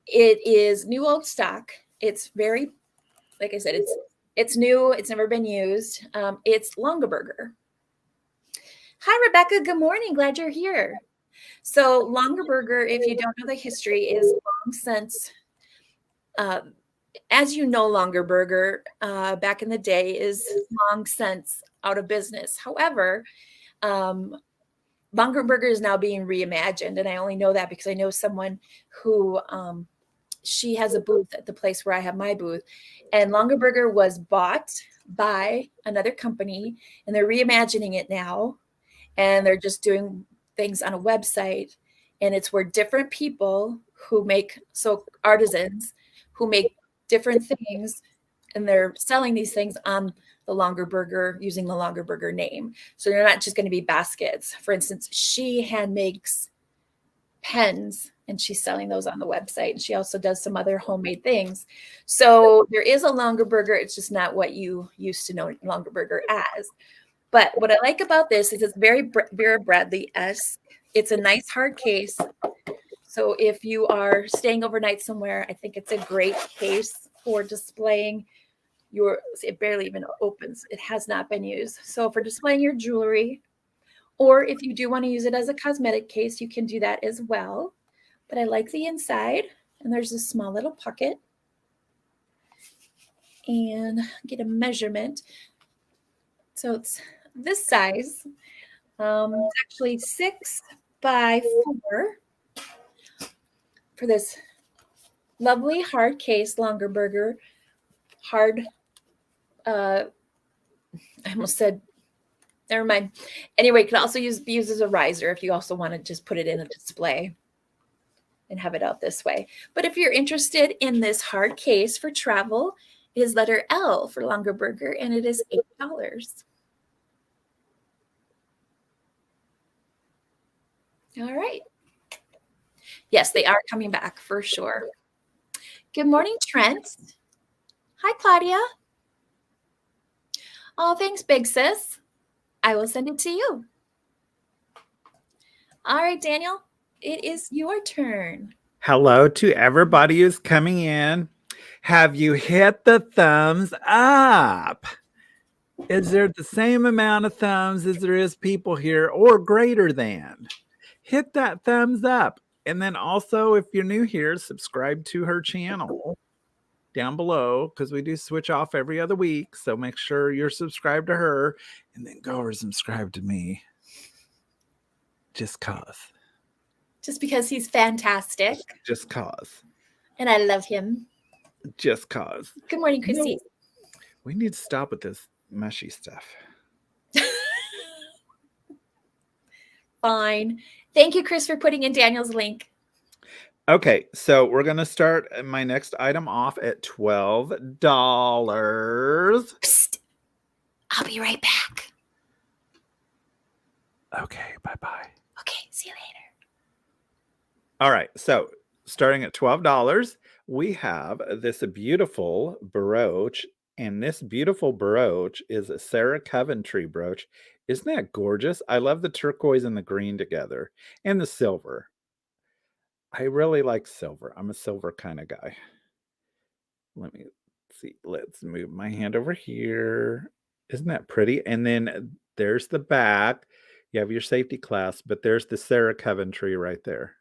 it is new old stock. It's very, like I said, it's new. It's never been used. It's Longaberger. Hi, Rebecca. Good morning. Glad you're here. So Longaberger, if you don't know the history, is long since, as you know, Longaberger back in the day is long since out of business. However, Longaberger is now being reimagined, and I only know that because I know someone who she has a booth at the place where I have my booth, and Longaberger was bought by another company, and they're reimagining it now, and they're just doing things on a website, and it's where different people who make, so artisans who make different things, and they're selling these things on the Longaberger using the Longaberger name. So they're not just going to be baskets. For instance, she hand makes pens and she's selling those on the website. And she also does some other homemade things. So there is a Longaberger. It's just not what you used to know Longaberger as. But what I like about this is it's very Vera Bradley-esque. It's a nice hard case. So if you are staying overnight somewhere, I think it's a great case for displaying it barely even opens. It has not been used. So for displaying your jewelry, or if you do want to use it as a cosmetic case, you can do that as well. But I like the inside, and there's a small little pocket. And get a measurement. So it's this size. It's actually 6 by 4 for this lovely hard case Longaberger. Hard, I almost said, never mind. Anyway, it can also be used as a riser if you also want to just put it in a display and have it out this way. But if you're interested in this hard case for travel, it is letter L for Longaberger, and it is $8. All right. Yes, they are coming back for sure. Good morning, Trent. Hi, Claudia. Oh, thanks, big sis. I will send it to you. All right, Daniel, it is your turn. Hello to everybody who's coming in. Have you hit the thumbs up? Is there the same amount of thumbs as there is people here or greater than? Hit that thumbs up. And then also, if you're new here, subscribe to her channel down below, because we do switch off every other week. So make sure you're subscribed to her and then go over subscribe to me. Just cause. Just because he's fantastic. Just cause. And I love him. Just cause. Good morning, Chrissy. We need to stop with this mushy stuff. Fine. Thank you, Chris, for putting in Daniel's link. Okay, so we're going to start my next item off at $12. Psst. I'll be right back. Okay, bye-bye. Okay, see you later. All right, so starting at $12, we have this beautiful brooch, and this beautiful brooch is a Sarah Coventry brooch. Isn't that gorgeous? I love the turquoise and the green together, and the silver. I really like silver. I'm a silver kind of guy. Let me see. Let's move my hand over here. Isn't that pretty? And then there's the back. You have your safety clasp, but there's the Sarah Coventry right there.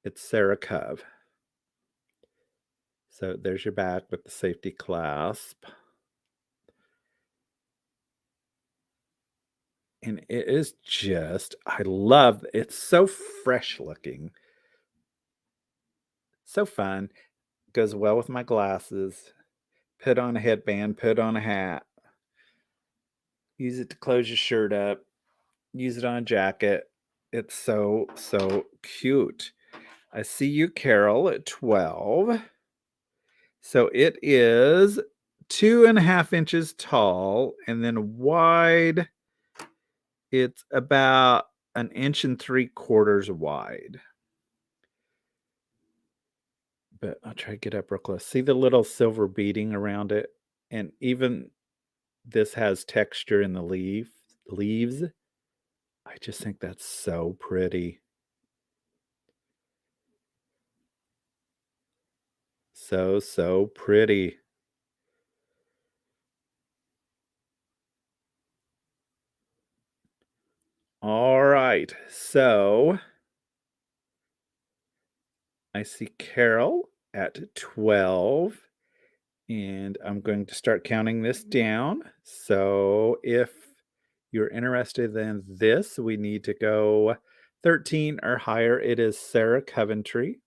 It's Sarah Cove. So there's your back with the safety clasp. And it is just, I love, it's so fresh looking. So fun. Goes well with my glasses. Put on a headband, put on a hat. Use it to close your shirt up. Use it on a jacket. It's so, so cute. I see you, Carol, at 12. So it is 2.5 inches tall, and then wide, it's about 1.75 inches wide. But I'll try to get up real close. See the little silver beading around it? And even this has texture in the leaves. I just think that's so pretty. So, so pretty. All right. So I see Carol at 12. And I'm going to start counting this down. So if you're interested in this, we need to go 13 or higher. It is Sarah Coventry.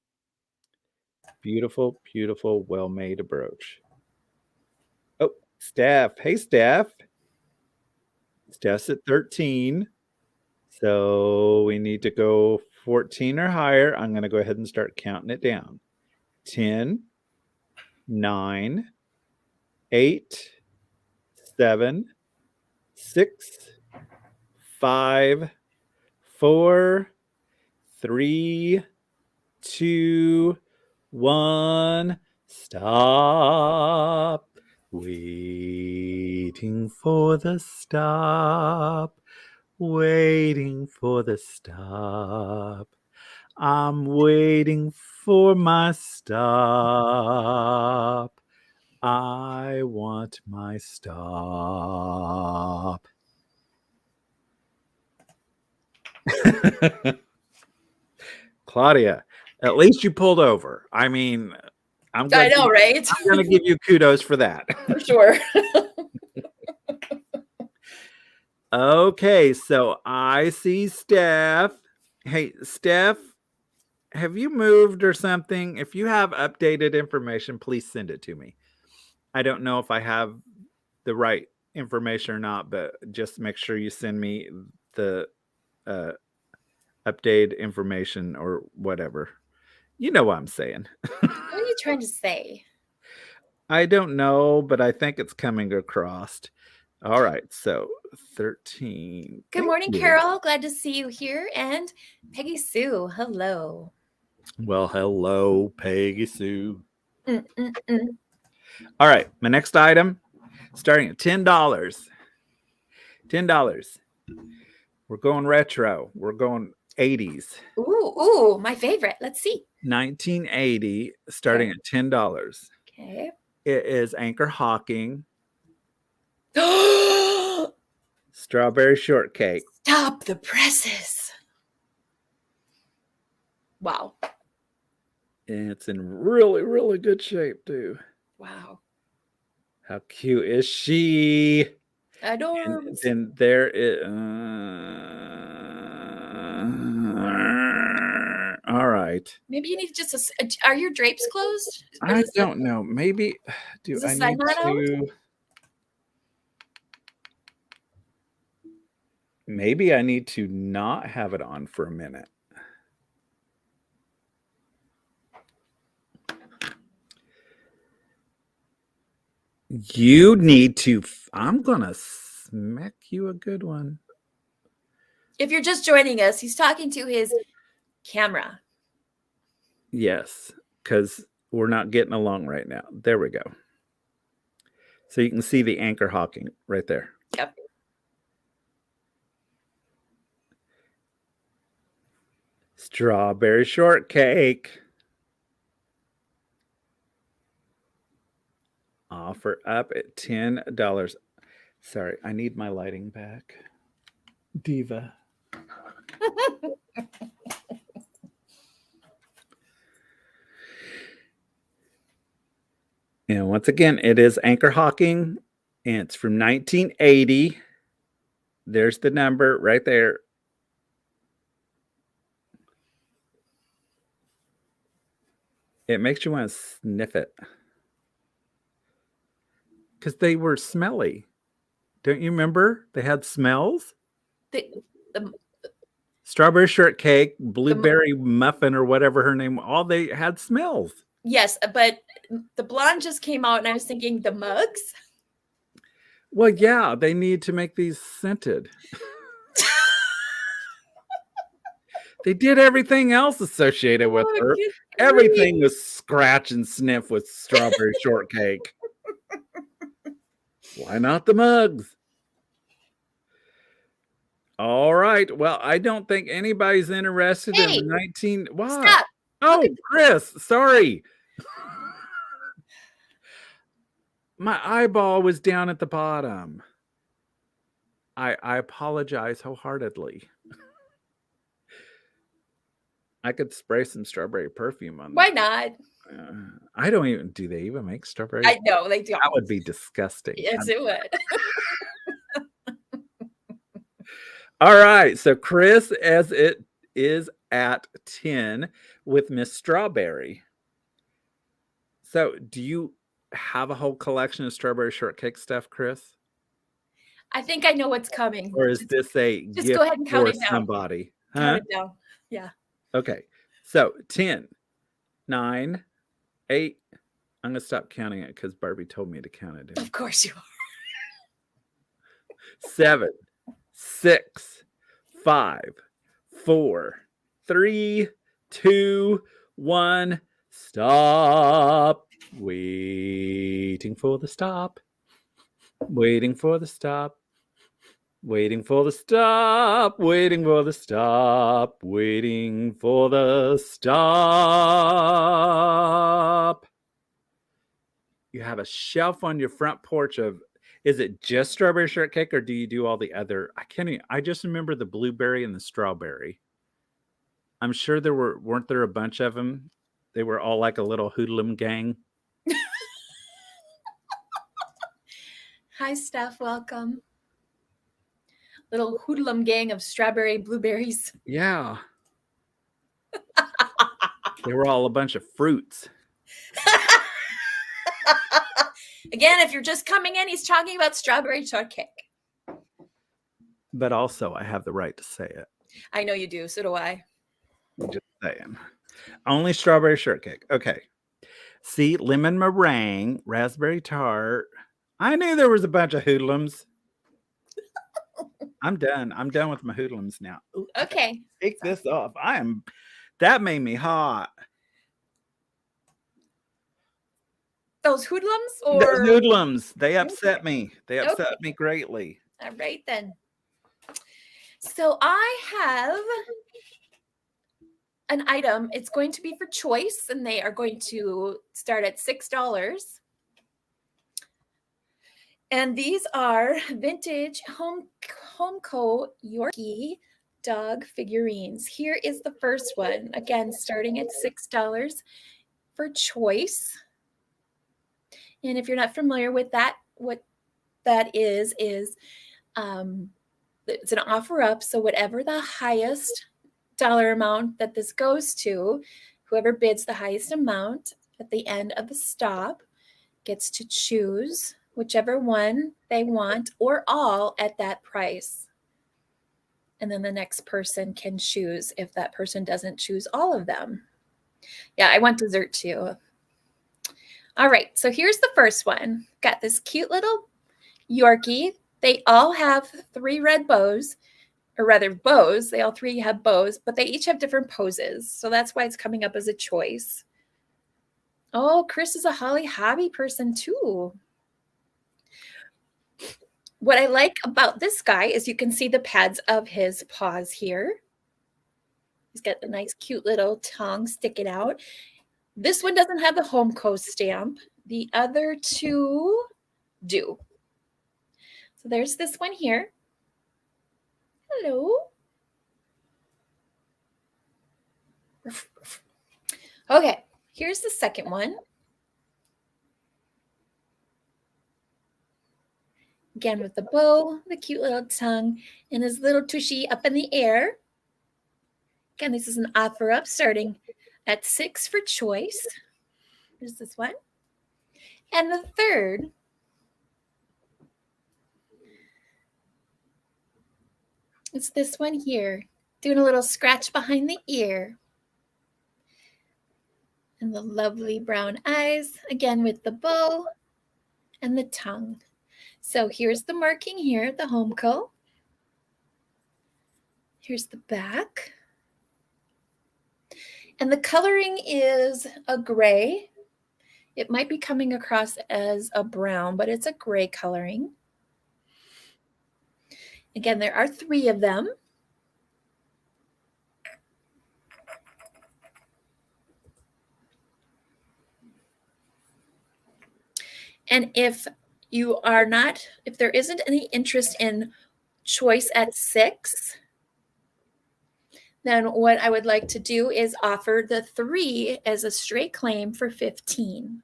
Beautiful, beautiful, well-made brooch. Oh, Steph. Hey, Steph. Steph's at 13. So we need to go 14 or higher. I'm going to go ahead and start counting it down. 10, 9, 8, 7, 6, 5, 4, 3, 2, 1. Stop. Waiting for the stop. Waiting for the stop. I'm waiting for my stop. I want my stop. Claudia, at least you pulled over. I mean, I know, right? I'm going to give you kudos for that. For sure. Okay, so I see Steph. Hey, Steph, have you moved or something? If you have updated information, please send it to me. I don't know if I have the right information or not, but just make sure you send me the updated information or whatever. You know what I'm saying. What are you trying to say? I don't know, but I think it's coming across. All right, so 13. Good morning, Carol. Glad to see you here. And Peggy Sue, hello. Well, hello, Peggy Sue. Mm-mm-mm. All right, my next item, starting at $10. $10. We're going retro. We're going 80s. Ooh, my favorite. Let's see. 1980, starting at $10. Okay. It is Anchor Hawking. Strawberry shortcake. Stop the presses. Wow. And it's in really, really good shape, too. Wow. How cute is she? Adorable. And there is. All right. Maybe you need just are your drapes closed? I don't know. Maybe do I need to? Maybe I need to not have it on for a minute. You need to. I'm gonna smack you a good one. If you're just joining us, he's talking to his camera. Yes, because we're not getting along right now. There we go. So you can see the Anchor Hawking right there. Yep. Strawberry shortcake. Offer up at $10. Sorry, I need my lighting back. Diva. And once again, it is Anchor Hawking, and it's from 1980. There's the number right there. It makes you want to sniff it. Because they were smelly. Don't you remember? They had smells. The Strawberry shortcake, blueberry muffin, or whatever her name. All they had smells. Yes, but the blonde just came out, and I was thinking the mugs. Well, yeah, they need to make these scented. They did everything else associated with her. Everything was scratch and sniff with strawberry shortcake. Why not the mugs? All right. Well, I don't think anybody's interested in the 19. What? Stop. Oh, Chris, sorry. My eyeball was down at the bottom. I apologize wholeheartedly. I could spray some strawberry perfume on. Why not? I don't even. Do they even make strawberry? I know they don't. That would be disgusting. Yes, it would. All right. So Chris, as it is at 10 with Miss Strawberry. So do you have a whole collection of strawberry shortcake stuff, Chris? I think I know what's coming. Or is this a just gift go ahead and count for it down. somebody? Huh? Count it down. Yeah. Okay. So 10, 9, 8. I'm going to stop counting it because Barbie told me to count it down. Of course you are. 7, 6, 5, 4, 3, 2, 1. Stop. Waiting for the stop. Waiting for the stop. Waiting for the stop. Waiting for the stop. Waiting for the stop. you have a shelf on your front porch of, is it just strawberry shortcake or do you do all the other? I just remember the blueberry and the strawberry. I'm sure weren't there a bunch of them? They were all like a little hoodlum gang. Hi, Steph. Welcome. Little hoodlum gang of strawberry blueberries. Yeah. They were all a bunch of fruits. Again, if you're just coming in, he's talking about strawberry shortcake. But also, I have the right to say it. I know you do. So do I. I'm just saying. Only strawberry shortcake. Okay. See, lemon meringue, raspberry tart. I knew there was a bunch of hoodlums. I'm done. I'm done with my hoodlums now. Ooh, okay. Take this off. That made me hot. Those hoodlums or those hoodlums? They upset me. They upset me greatly. All right then. So I have an item. It's going to be for choice, and they are going to start at $6. And these are vintage Homeco Yorkie dog figurines. Here is the first one. Again, starting at $6 for choice. And if you're not familiar with that, what that is it's an offer up. So whatever the highest dollar amount that this goes to, whoever bids the highest amount at the end of the stop gets to choose whichever one they want or all at that price. And then the next person can choose if that person doesn't choose all of them. Yeah, I want dessert too. All right, so here's the first one. Got this cute little Yorkie. They all have 3 red bows, or rather bows. They all 3 have bows, but they each have different poses. So that's why it's coming up as a choice. Oh, Chris is a Holly Hobby person too. What I like about this guy is you can see the pads of his paws here. He's got the nice cute little tongue sticking out. This one doesn't have the Homeco stamp. The other 2 do. So there's this one here. Hello. Okay, here's the second one. Again with the bow, the cute little tongue, and his little tushy up in the air. Again, this is an offer up starting at $6 for choice. There's this one. And the third is this one here, doing a little scratch behind the ear. And the lovely brown eyes, again with the bow and the tongue. So here's the marking here, the Homeco. Here's the back. And the coloring is a gray. It might be coming across as a brown, but it's a gray coloring. Again, there are 3 of them. And if there isn't any interest in choice at $6, then what I would like to do is offer the 3 as a straight claim for $15.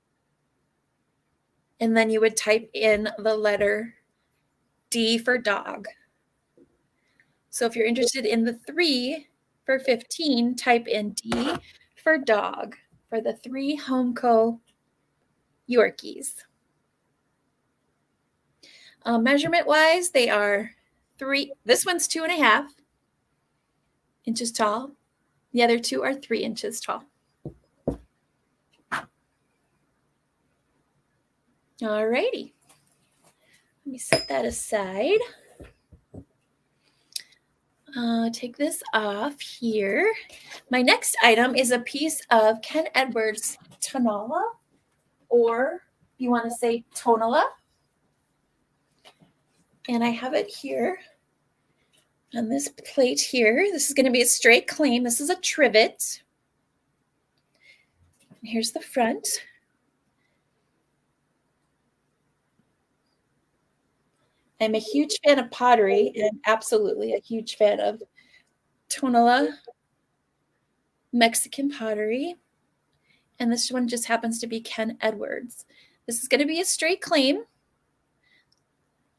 And then you would type in the letter D for dog. So if you're interested in the 3 for $15, type in D for dog for the 3 Homeco Yorkies. Measurement wise, they are 3. This one's 2.5 inches tall. The other 2 are 3 inches tall. All righty. Let me set that aside. Take this off here. My next item is a piece of Ken Edwards Tonala, or you want to say Tonala. And I have it here on this plate here. This is going to be a straight claim. This is a trivet. Here's the front. I'm a huge fan of pottery and absolutely a huge fan of Tonala Mexican pottery. And this one just happens to be Ken Edwards. This is going to be a straight claim.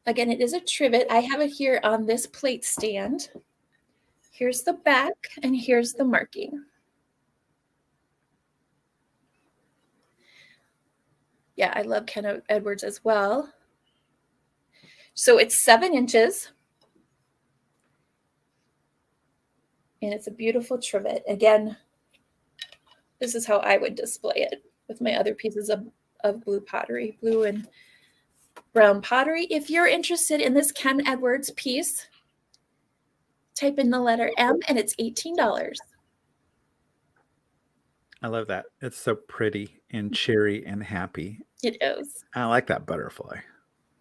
Again, it is a trivet. I have it here on this plate stand. Here's the back and here's the marking. Yeah, I love Ken Edwards as well. So it's 7 inches. And it's a beautiful trivet. Again, this is how I would display it with my other pieces of blue pottery, blue and brown pottery. If you're interested in this Ken Edwards piece, type in the letter M and it's $18. I love that. It's so pretty and cheery and happy. It is. I like that butterfly.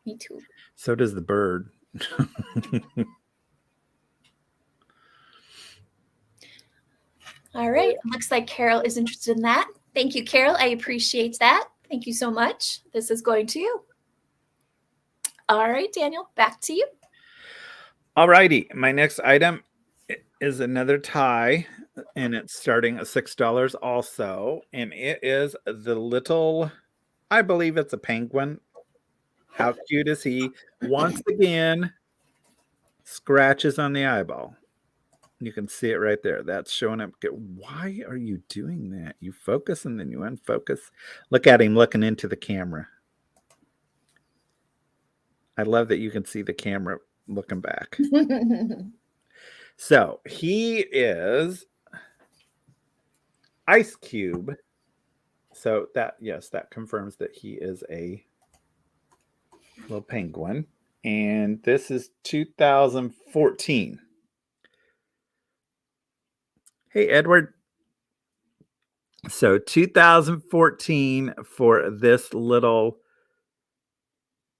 Me too. So does the bird. All right. Looks like Carol is interested in that. Thank you, Carol. I appreciate that. Thank you so much. This is going to you. All right, Daniel, back to you. All righty. My next item is another tie, and it's starting at $6 also. And it is the little, I believe it's a penguin. How cute is he? Once again, scratches on the eyeball. You can see it right there. That's showing up. Why are you doing that? You focus and then you unfocus. Look at him looking into the camera. I love that you can see the camera looking back. So he is Ice Cube. So that, yes, that confirms that he is a little penguin. And this is 2014. Hey, Edward. So 2014 for this little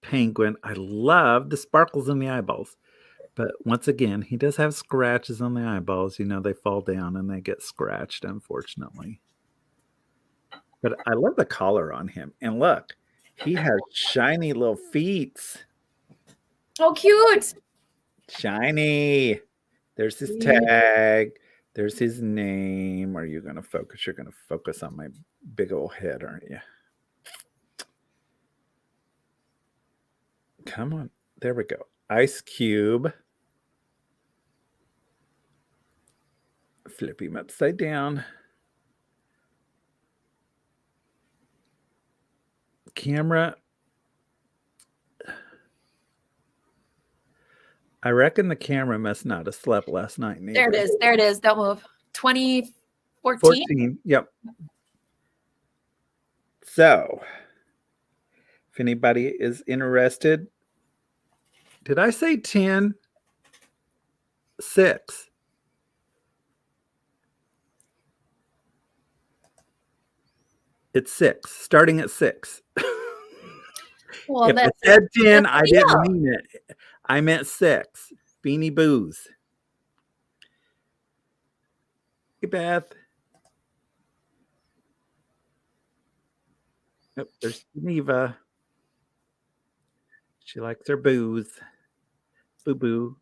penguin. I love the sparkles in the eyeballs. But once again, he does have scratches on the eyeballs. You know, they fall down and they get scratched, unfortunately. But I love the collar on him. And look, he has shiny little feet. Oh, cute. Shiny. There's his tag. There's his name. Are you going to focus? You're going to focus on my big old head, aren't you? Come on. There we go. Ice Cube. Flip him upside down. Camera. I reckon the camera must not have slept last night. Neither. There it is. There it is. Don't move. 2014. 14. Yep. So, if anybody is interested, did I say 10? 6. It's 6, starting at 6. Well, if I said 10, I didn't mean it. I meant 6. Beanie Boos. Hey, Beth. Oh, there's Neva. She likes her booze. Boo boo.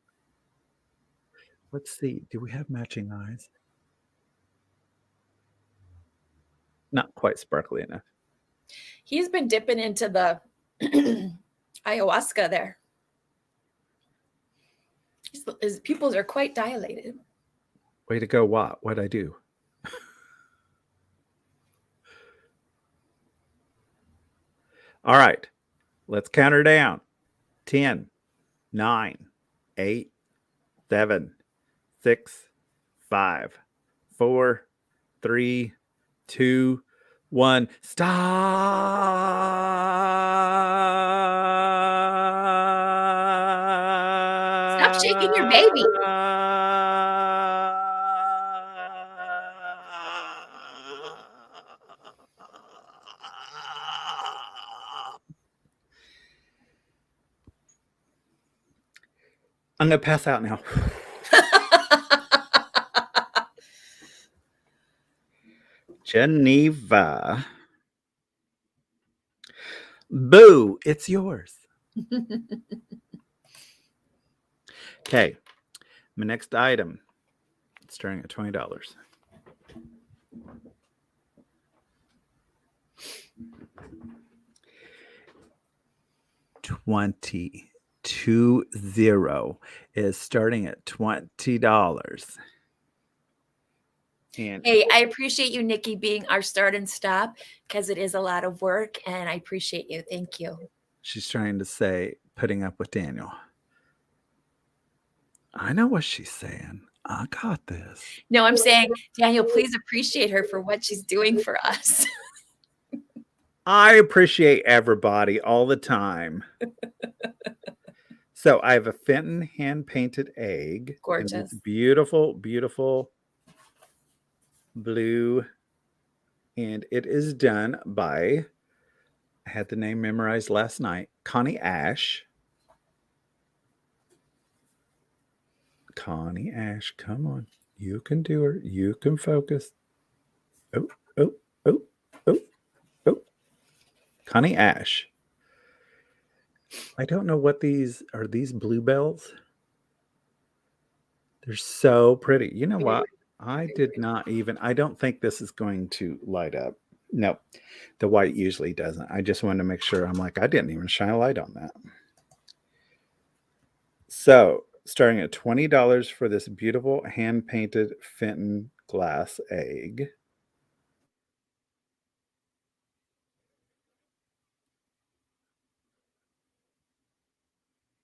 Let's see. Do we have matching eyes? Not quite sparkly enough. He's been dipping into the ayahuasca there. His pupils are quite dilated. Way to go, Watt. What'd I do? All right. Let's count her down. 10, 9, 8, 7, 6, 5, 4, 3, 2, 1. Stop! Stop shaking your baby. I'm going to pass out now. Geneva. Boo, it's yours. Okay. My next item, starting at $20. $20 is starting at $20. And hey, I appreciate you, Nikki, being our start and stop because it is a lot of work, and I appreciate you. Thank you. she's trying to say, putting up with Daniel. I know what she's saying. I got this. No, I'm saying, Daniel, please appreciate her for what she's doing for us. I appreciate everybody all the time. So I have a Fenton hand-painted egg. Gorgeous. Beautiful, beautiful blue. And it is done by, I had the name memorized last night, Connie Ash. Connie Ash, come on. You can do her. You can focus. Oh, oh, oh, oh, oh. Connie Ash. I don't know what these are. These bluebells? They're so pretty. You know what? I don't think this is going to light up. No, the white usually doesn't. I just wanted to make sure. I'm like, I didn't even shine a light on that. So, starting at $20 for this beautiful hand-painted Fenton glass egg.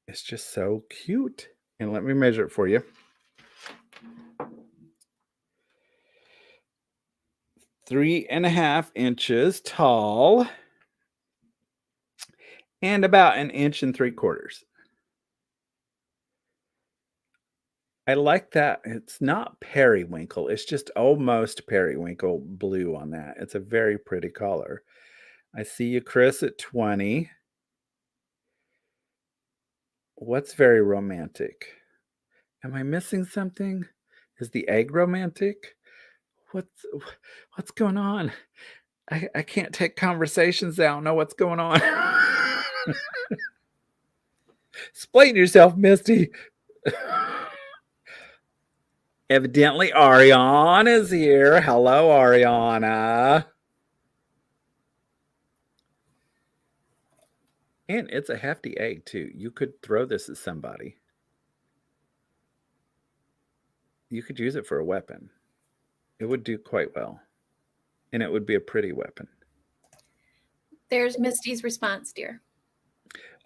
It's just so cute. And let me measure it for you. 3.5 inches tall and about 1 3/4 inches. I like that. It's not periwinkle. It's just almost periwinkle blue on that. It's a very pretty color. I see you, Chris, at 20. What's very romantic? Am I missing something? Is the egg romantic? What's going on? I can't take conversations. I don't know what's going on. Explain yourself, Misty. Evidently, Ariana is here. Hello, Ariana. And it's a hefty egg, too. You could throw this at somebody. You could use it for a weapon. It would do quite well. And it would be a pretty weapon. There's Misty's response, dear.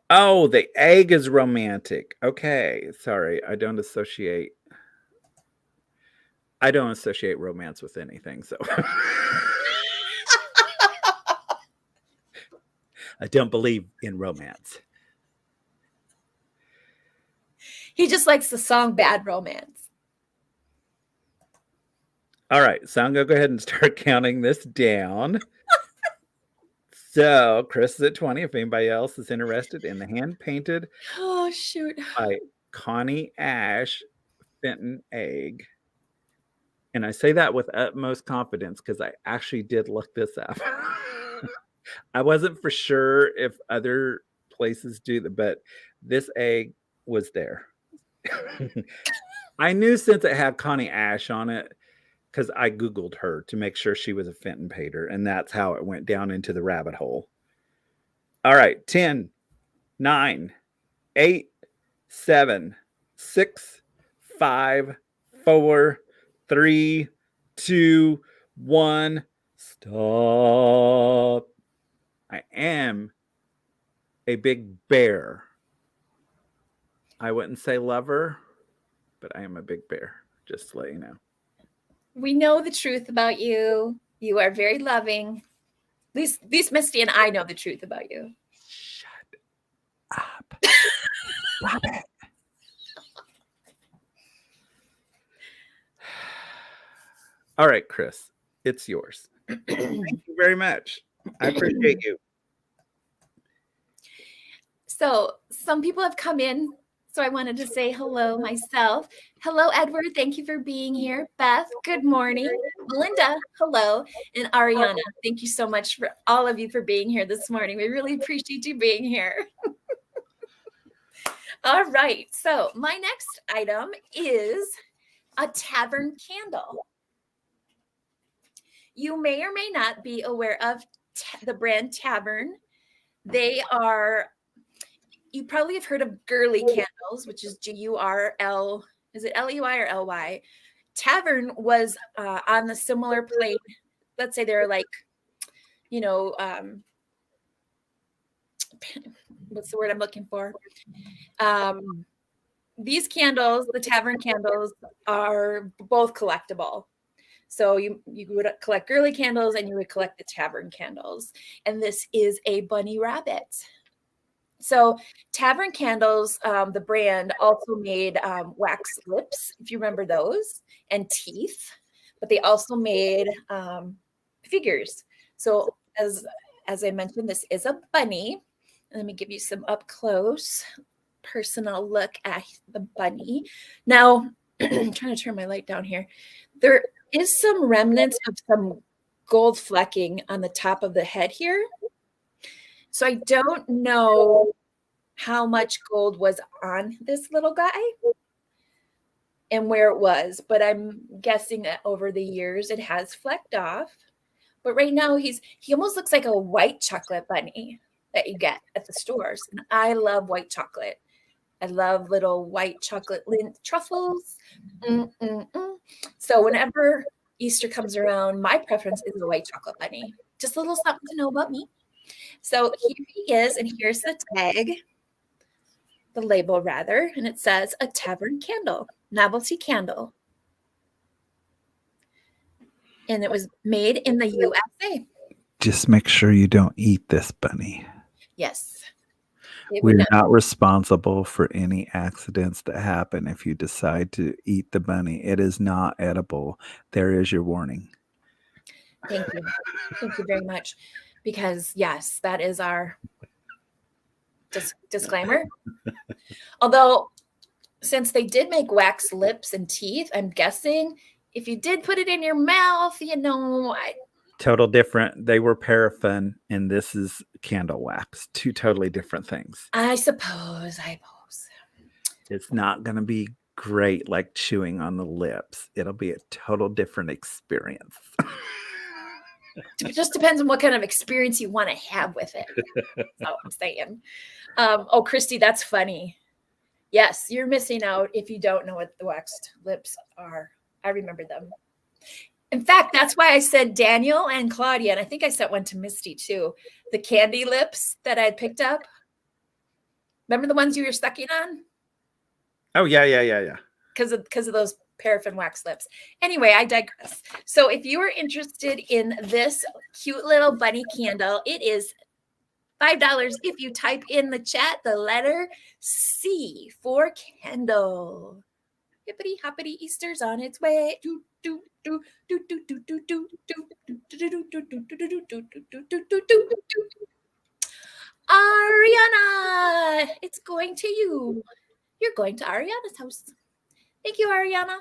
Oh, the egg is romantic. Okay. Sorry. I don't associate romance with anything. So I don't believe in romance. He just likes the song Bad Romance. All right. So I'm going to go ahead and start counting this down. So Chris is at 20. If anybody else is interested in the hand-painted by Connie Ash Fenton egg. And I say that with utmost confidence because I actually did look this up. I wasn't for sure if other places do that, but this egg was there. I knew since it had Connie Ash on it because I Googled her to make sure she was a Fenton painter, and that's how it went down into the rabbit hole. All right, 10, 9, 8, 7, 6, 5, 4, 3, 2, 1. Stop. I am a big bear. I wouldn't say lover, but I am a big bear, just to let you know. We know the truth about you. You are very loving. At least Misty and I know the truth about you. Shut up. Stop it. All right, Chris, it's yours. Thank you very much. I appreciate you. So some people have come in. So I wanted to say hello myself. Hello, Edward. Thank you for being here. Beth, good morning. Melinda, hello. And Ariana, thank you so much for all of you for being here this morning. We really appreciate you being here. All right. So my next item is a tavern candle. You may or may not be aware of the brand Tavern. They are, you probably have heard of girly candles, which is Gurl. Is it Ley or Ly? Tavern was on the similar plane. Let's say they're like, what's the word I'm looking for? These candles, the Tavern candles, are both collectible. So you would collect girly candles and you would collect the Tavern candles. And this is a bunny rabbit. So Tavern candles, the brand also made wax lips, if you remember those, and teeth, but they also made figures. So as I mentioned, this is a bunny. Let me give you some up close personal look at the bunny. Now, I'm trying to turn my light down here. There is some remnants of some gold flecking on the top of the head here. So I don't know how much gold was on this little guy and where it was, but I'm guessing that over the years it has flecked off. But right now he almost looks like a white chocolate bunny that you get at the stores. And I love white chocolate. I love little white chocolate lint truffles. So whenever Easter comes around, my preference is the white chocolate bunny. Just a little something to know about me. So here he is, and here's the tag, the label rather, and it says a Tavern candle, novelty candle. And it was made in the USA. Just make sure you don't eat this bunny. Yes. We're not responsible for any accidents that happen if you decide to eat the bunny. It is not edible. There is your warning. Thank you. Thank you very much. Because, yes, that is our disclaimer. Although, since they did make wax lips and teeth, I'm guessing if you did put it in your mouth, total different. They were paraffin, and this is candle wax. Two totally different things. I suppose. It's not going to be great like chewing on the lips. It'll be a total different experience. It just depends on what kind of experience you want to have with it. That's all I'm saying. Christy, that's funny. Yes, you're missing out if you don't know what the waxed lips are. I remember them. In fact, that's why I said Daniel and Claudia, and I think I sent one to Misty too. The candy lips that I had picked up. Remember the ones you were sucking on? Oh, yeah. Because of those paraffin wax lips. Anyway, I digress. So if you are interested in this cute little bunny candle, it is $5 if you type in the chat the letter C for candle. Hippity hoppity, Easter's on its way. Ariana, it's going to you. You're going to Ariana's house. Thank you, Ariana.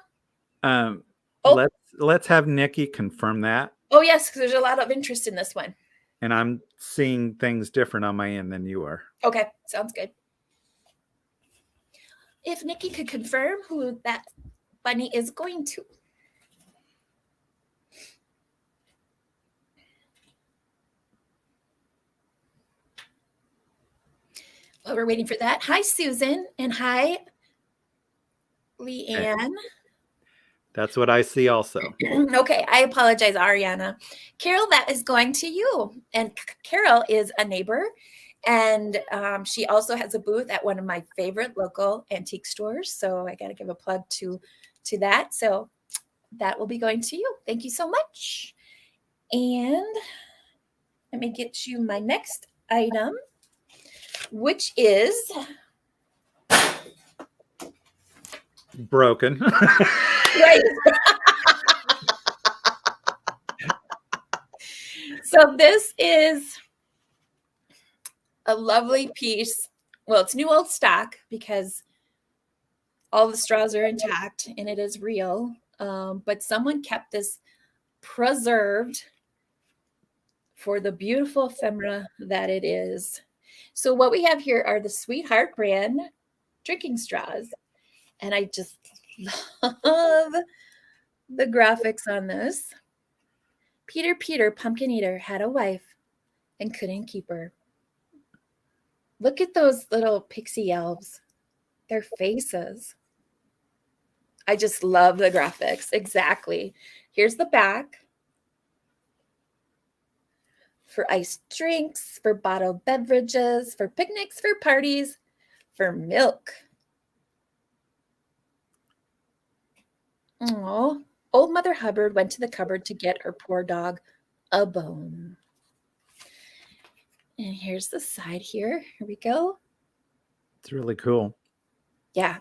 Let's have Nikki confirm that. Oh, yes, because there's a lot of interest in this one. And I'm seeing things different on my end than you are. Okay, sounds good. If Nikki could confirm who that bunny is going to. While we're waiting for that, hi, Susan, and hi, Leanne. That's what I see also. Okay, I apologize, Ariana. Carol, that is going to you. And Carol is a neighbor, and she also has a booth at one of my favorite local antique stores. So I got to give a plug to that. So that will be going to you. Thank you so much. And let me get you my next item, which is broken. Right. So this is a lovely piece. Well, it's new old stock because all the straws are intact and it is real. But someone kept this preserved for the beautiful ephemera that it is. So what we have here are the Sweetheart brand drinking straws. And I just love the graphics on this. Peter, pumpkin eater, had a wife and couldn't keep her. Look at those little pixie elves, their faces. I just love the graphics. Exactly. Here's the back. For iced drinks, for bottled beverages, for picnics, for parties, for milk. Oh, old Mother Hubbard went to the cupboard to get her poor dog a bone. And here's the side here. Here we go. It's really cool. Yeah.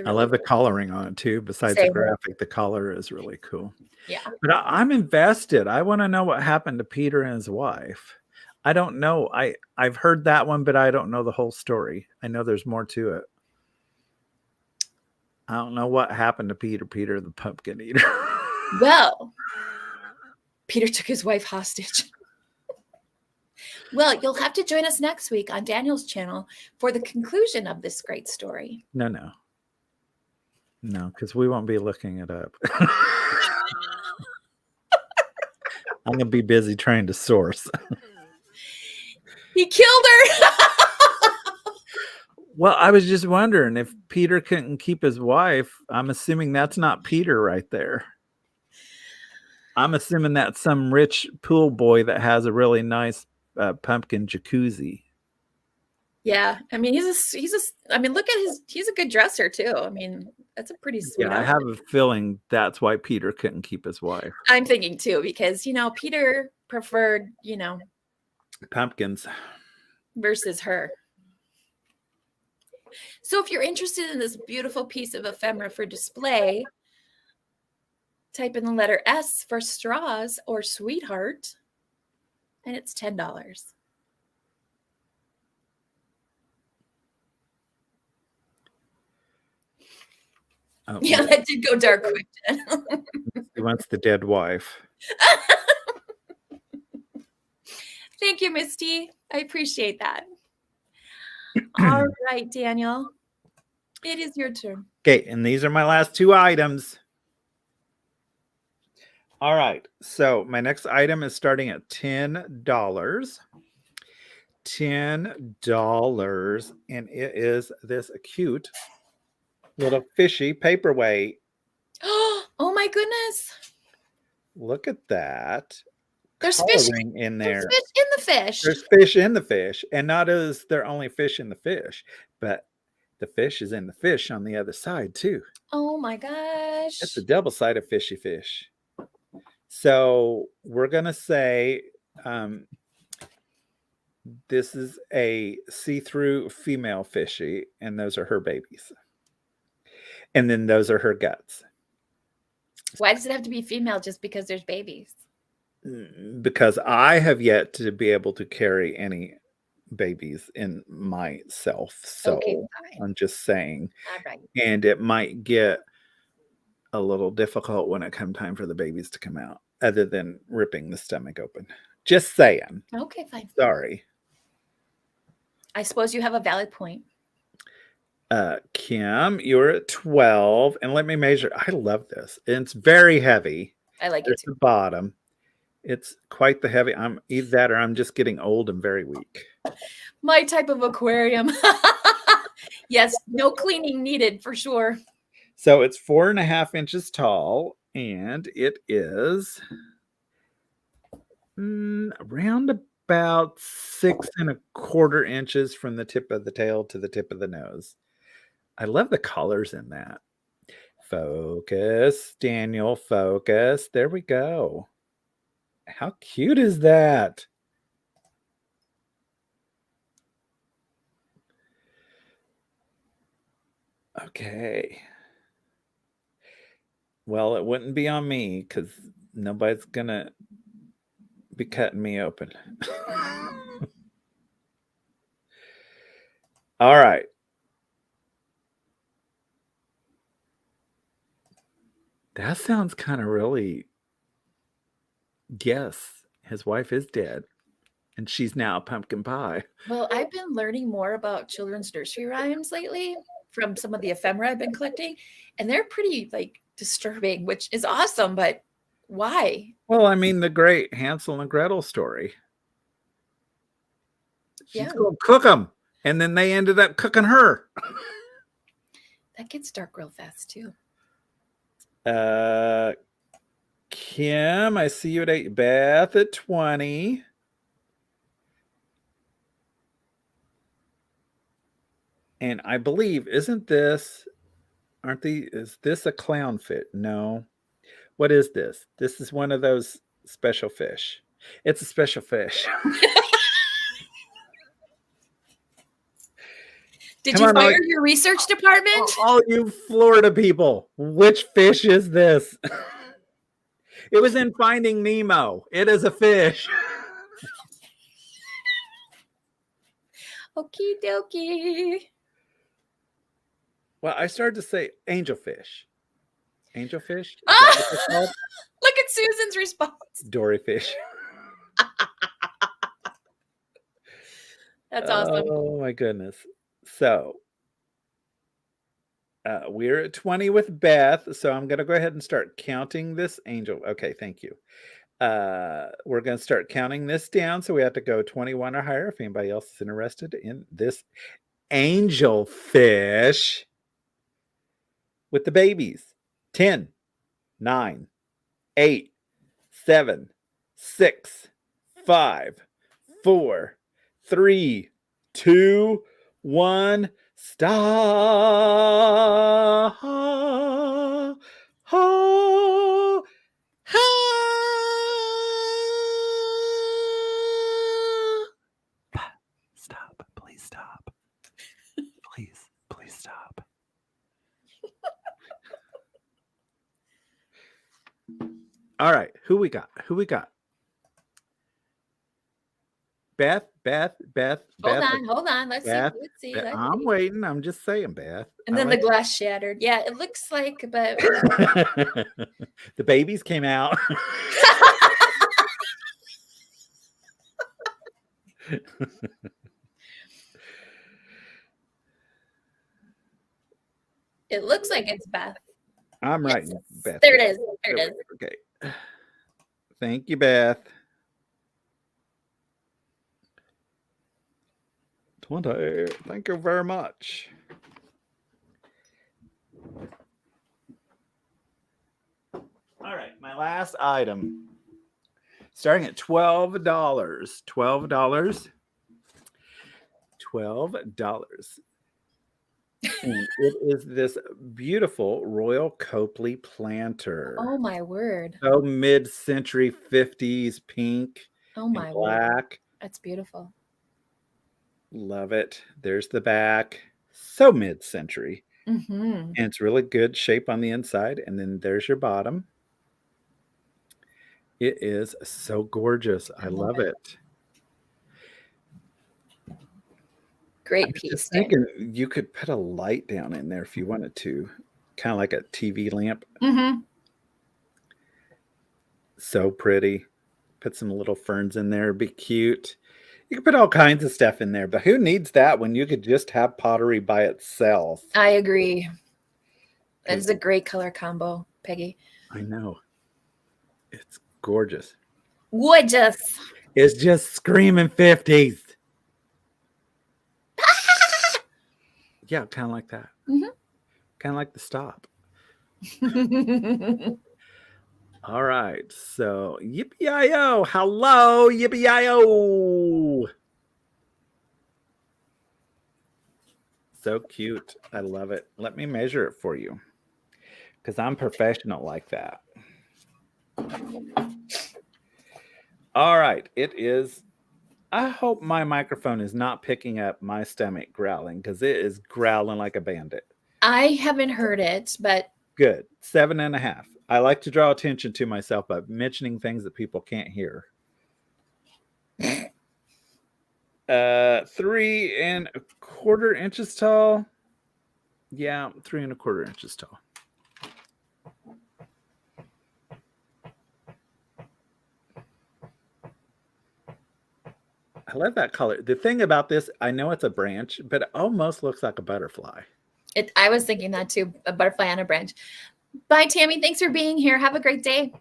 I love the coloring on it too. Besides the graphic, the color is really cool. Yeah. But I'm invested. I want to know what happened to Peter and his wife. I don't know. I've heard that one, but I don't know the whole story. I know there's more to it. I don't know what happened to Peter the pumpkin eater. Well, Peter took his wife hostage. Well, you'll have to join us next week on Daniel's channel for the conclusion of this great story. No, because we won't be looking it up. I'm going to be busy trying to source. He killed her. Well, I was just wondering if Peter couldn't keep his wife. I'm assuming that's not Peter right there. I'm assuming that's some rich pool boy that has a really nice pumpkin jacuzzi. Yeah, I mean he's I mean look at he's a good dresser too. I mean that's a pretty sweet. Yeah, I have a feeling that's why Peter couldn't keep his wife. I'm thinking too because Peter preferred pumpkins versus her. So if you're interested in this beautiful piece of ephemera for display, type in the letter S for straws or sweetheart, and it's $10. Oh, yeah, that did go dark quick. He wants the dead wife. Thank you, Misty. I appreciate that. All right, Daniel. It is your turn. Okay, and these are my last two items. All right, so my next item is starting at $10. $10, and it is this cute little fishy paperweight. Oh my goodness. Look at that. There's fish in there. There's fish in the fish. There's fish in the fish. And not is there only fish in the fish, but the fish is in the fish on the other side too. Oh my gosh. It's a double-sided fishy fish. So we're going to say this is a see-through female fishy, and those are her babies. And then those are her guts. Why does it have to be female just because there's babies? Because I have yet to be able to carry any babies in myself. So okay, I'm just saying. All right. And it might get a little difficult when it comes time for the babies to come out, other than ripping the stomach open. Just saying. Okay, fine. Sorry. I suppose you have a valid point. Kim, you're at 12, and let me measure. I love this. It's very heavy. I like it too. The bottom. It's quite the heavy. I'm either that or I'm just getting old and very weak. My type of aquarium. Yes, no cleaning needed for sure. So it's 4.5 inches tall, and it is around about 6.25 inches from the tip of the tail to the tip of the nose. I love the colors in that. Focus, Daniel, focus. There we go. How cute is that? Okay. Well, it wouldn't be on me because nobody's going to be cutting me open. All right. That sounds kind of really... Yes, his wife is dead, and she's now pumpkin pie. Well, I've been learning more about children's nursery rhymes lately. from some of the ephemera I've been collecting, and they're pretty like disturbing, which is awesome, but why? Well, I mean, the great Hansel and Gretel story. She's going to cook them, and then they ended up cooking her. That gets dark real fast too. Kim, I see you at 8. Beth at 20. And I believe, is this a clownfish? No. What is this? This is one of those special fish. It's a special fish. Did you fire your research department? All you Florida people, which fish is this? It was in Finding Nemo. It is a fish. Okie dokie. Well, I started to say angelfish. Angelfish? Look at Susan's response. Dory fish. That's awesome. Oh my goodness. So we're at 20 with Beth. So I'm going to go ahead and start counting this angel. Okay, thank you. We're going to start counting this down. So we have to go 21 or higher if anybody else is interested in this angelfish with the babies. 10, 9, 8, 7, 6, 5, 4, 3, 2, 1. Stop. Stop. Please stop. Please stop. All right. Who we got? Beth. Hold on. Let's see. I'm waiting. I'm just saying, Beth. And then the glass shattered. Yeah, it looks like, but the babies came out. It looks like it's Beth. I'm right, Beth. There it is. Okay. Thank you, Beth. 20. Thank you very much. All right, my last item. Starting at $12. $12. And it is this beautiful Royal Copley planter. Oh my word. So mid-century 50s pink. Oh my black. Word. That's beautiful. Love it. There's the back. So mid-century. Mm-hmm. And it's really good shape on the inside. And then there's your bottom. It is so gorgeous. I love it. Great piece. Just thinking you could put a light down in there if you wanted to. Kind of like a TV lamp. Mm-hmm. So pretty. Put some little ferns in there. Be cute. You can put all kinds of stuff in there, but who needs that when you could just have pottery by itself? I agree. That is a great color combo, Peggy. I know. It's gorgeous. Gorgeous. It's just screaming 50s. Yeah, kind of like that. Mm-hmm. Kind of like the stop. All right. So, yippee-yi-yo. Hello, yippee-yi-yo. So cute. I love it. Let me measure it for you because I'm professional like that. All right. It is. I hope my microphone is not picking up my stomach growling because it is growling like a bandit. I haven't heard it, but. Good. 7.5. I like to draw attention to myself by mentioning things that people can't hear. 3.25 inches tall. Yeah, 3.25 inches tall. I love that color. The thing about this, I know it's a branch, but it almost looks like a butterfly. I was thinking that too, a butterfly on a branch. Bye, Tammy. Thanks for being here. Have a great day.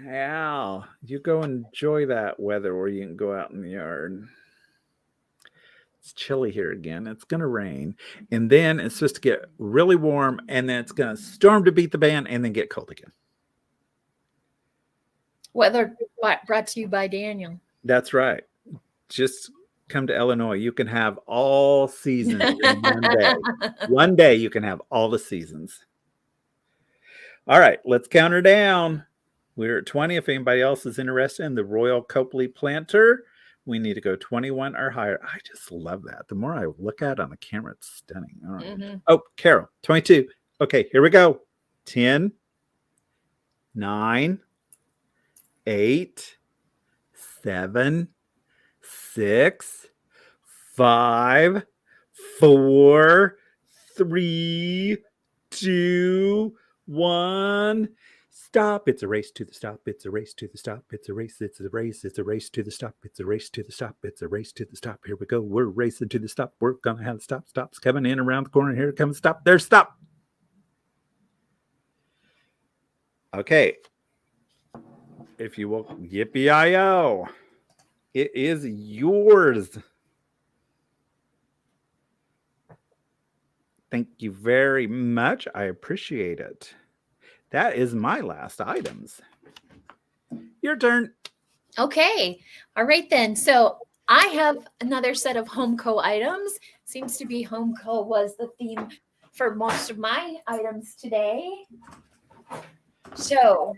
Al, you go enjoy that weather where you can go out in the yard. It's chilly here again. It's going to rain. And then it's supposed to get really warm. And then it's going to storm to beat the band and then get cold again. Weather brought to you by Daniel. That's right. Just come to Illinois. You can have all seasons in one day. One day you can have all the seasons. All right, let's count her down. We're at 20. If anybody else is interested in the Royal Copley planter, we need to go 21 or higher. I just love that. The more I look at it on the camera, it's stunning. All right. Mm-hmm. Oh, Carol, 22. Okay, here we go. 10, 9, 8, 7, 6, 5, 4, 3, 2, 1. Stop. It's a race to the stop. It's a race to the stop. It's a race. It's a race. It's a race to the stop. It's a race to the stop. It's a race to the stop. Here we go. We're racing to the stop. We're going to have stop. Stops coming in around the corner. Here it comes. Stop. There's stop. Okay. If you will, yippee-i-o. It is yours. Thank you very much. I appreciate it. That is my last items. Your turn. Okay. All right then. So I have another set of Homeco items. Seems to be Homeco was the theme for most of my items today. So.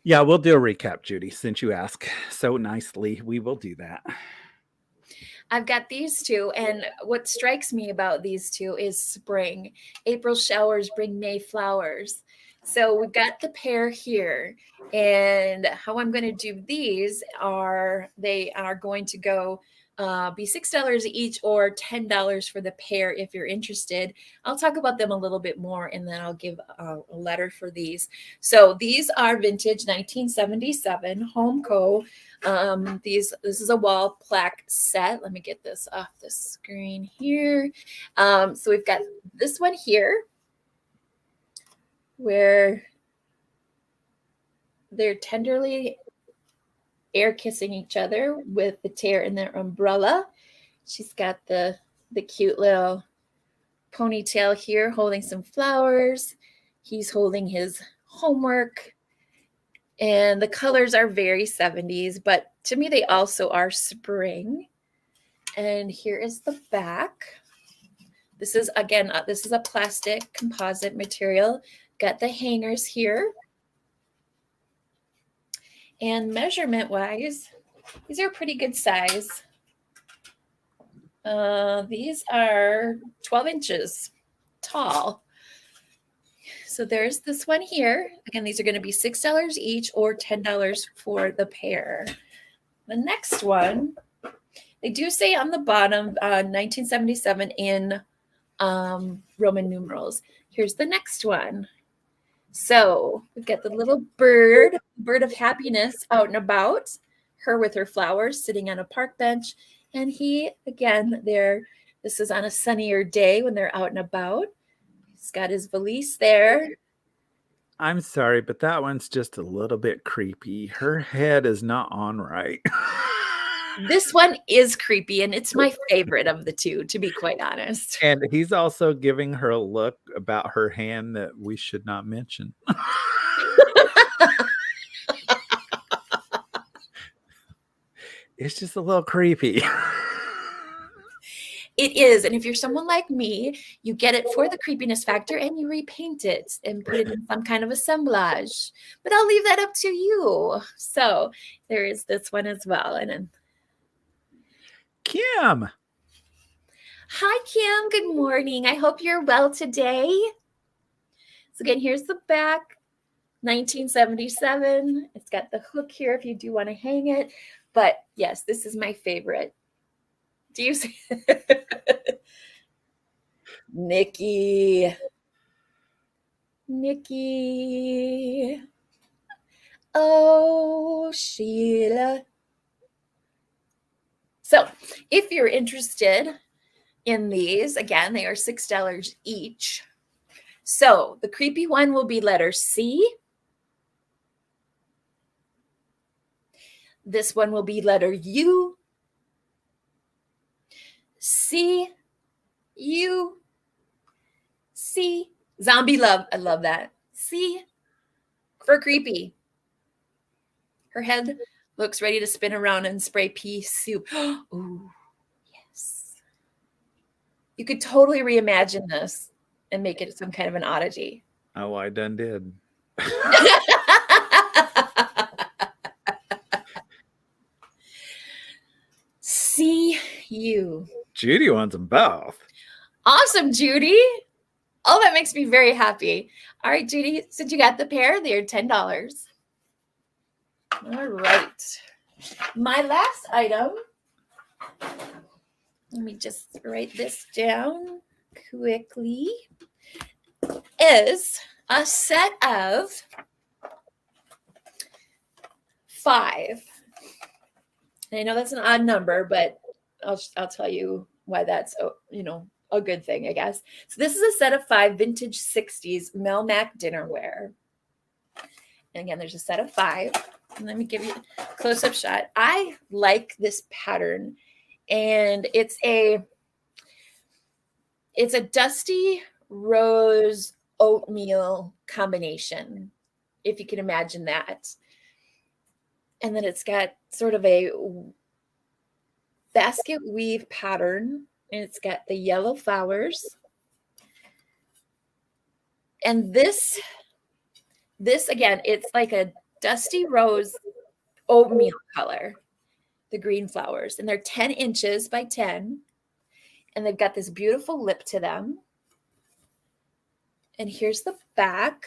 Yeah, we'll do a recap, Judy, since you ask so nicely. We will do that. I've got these two, and what strikes me about these two is spring. April showers bring May flowers. So we've got the pair here, and how I'm going to do these are they are going to go be $6 each or $10 for the pair if you're interested. I'll talk about them a little bit more, and then I'll give a letter for these. So these are vintage 1977 Homeco. This is a wall plaque set. Let me get this off the screen here. So we've got this one here, where they're tenderly air kissing each other with the tear in their umbrella. She's got the cute little ponytail here, holding some flowers. He's holding his homework. And the colors are very 70s, but to me, they also are spring. And here is the back. This is, again, this is a plastic composite material. Got the hangers here. And measurement-wise, these are pretty good size. These are 12 inches tall. So there's this one here. Again, these are going to be $6 each or $10 for the pair. The next one, they do say on the bottom, 1977 in Roman numerals. Here's the next one. So we've got the little bird of happiness out and about, her with her flowers sitting on a park bench. And he, again, there, this is on a sunnier day when they're out and about. He's got his valise there. I'm sorry, but that one's just a little bit creepy. Her head is not on right. This one is creepy, and it's my favorite of the two, to be quite honest. And he's also giving her a look about her hand that we should not mention. It's just a little creepy. It is. And if you're someone like me, you get it for the creepiness factor and you repaint it and put it in some kind of assemblage. But I'll leave that up to you. So there is this one as well. And then Kim. Hi, Kim. Good morning. I hope you're well today. So again, here's the back. 1977. It's got the hook here if you do want to hang it. But yes, this is my favorite. Do you see? Nikki. Oh, Sheila. So if you're interested, in these. Again, they are $6 each. So the creepy one will be letter C. This one will be letter U. C, U, C. Zombie love. I love that. C for creepy. Her head looks ready to spin around and spray pea soup. Ooh, yes. You could totally reimagine this and make it some kind of an oddity. Oh, I done did. See you. Judy wants them both. Awesome, Judy. Oh, that makes me very happy. All right, Judy, since you got the pair, they're $10. All right. My last item, let me just write this down quickly, is a set of 5. And I know that's an odd number, but I'll tell you why that's a good thing, I guess. So this is a set of 5 vintage 60s Melmac dinnerware. And again, there's a set of 5. And let me give you a close-up shot. I like this pattern, and it's a dusty rose oatmeal combination, if you can imagine that. And then it's got sort of a basket weave pattern, and it's got the yellow flowers. And this again, it's like a dusty rose oatmeal color, the green flowers, and they're 10 inches by 10, and they've got this beautiful lip to them. And here's the back.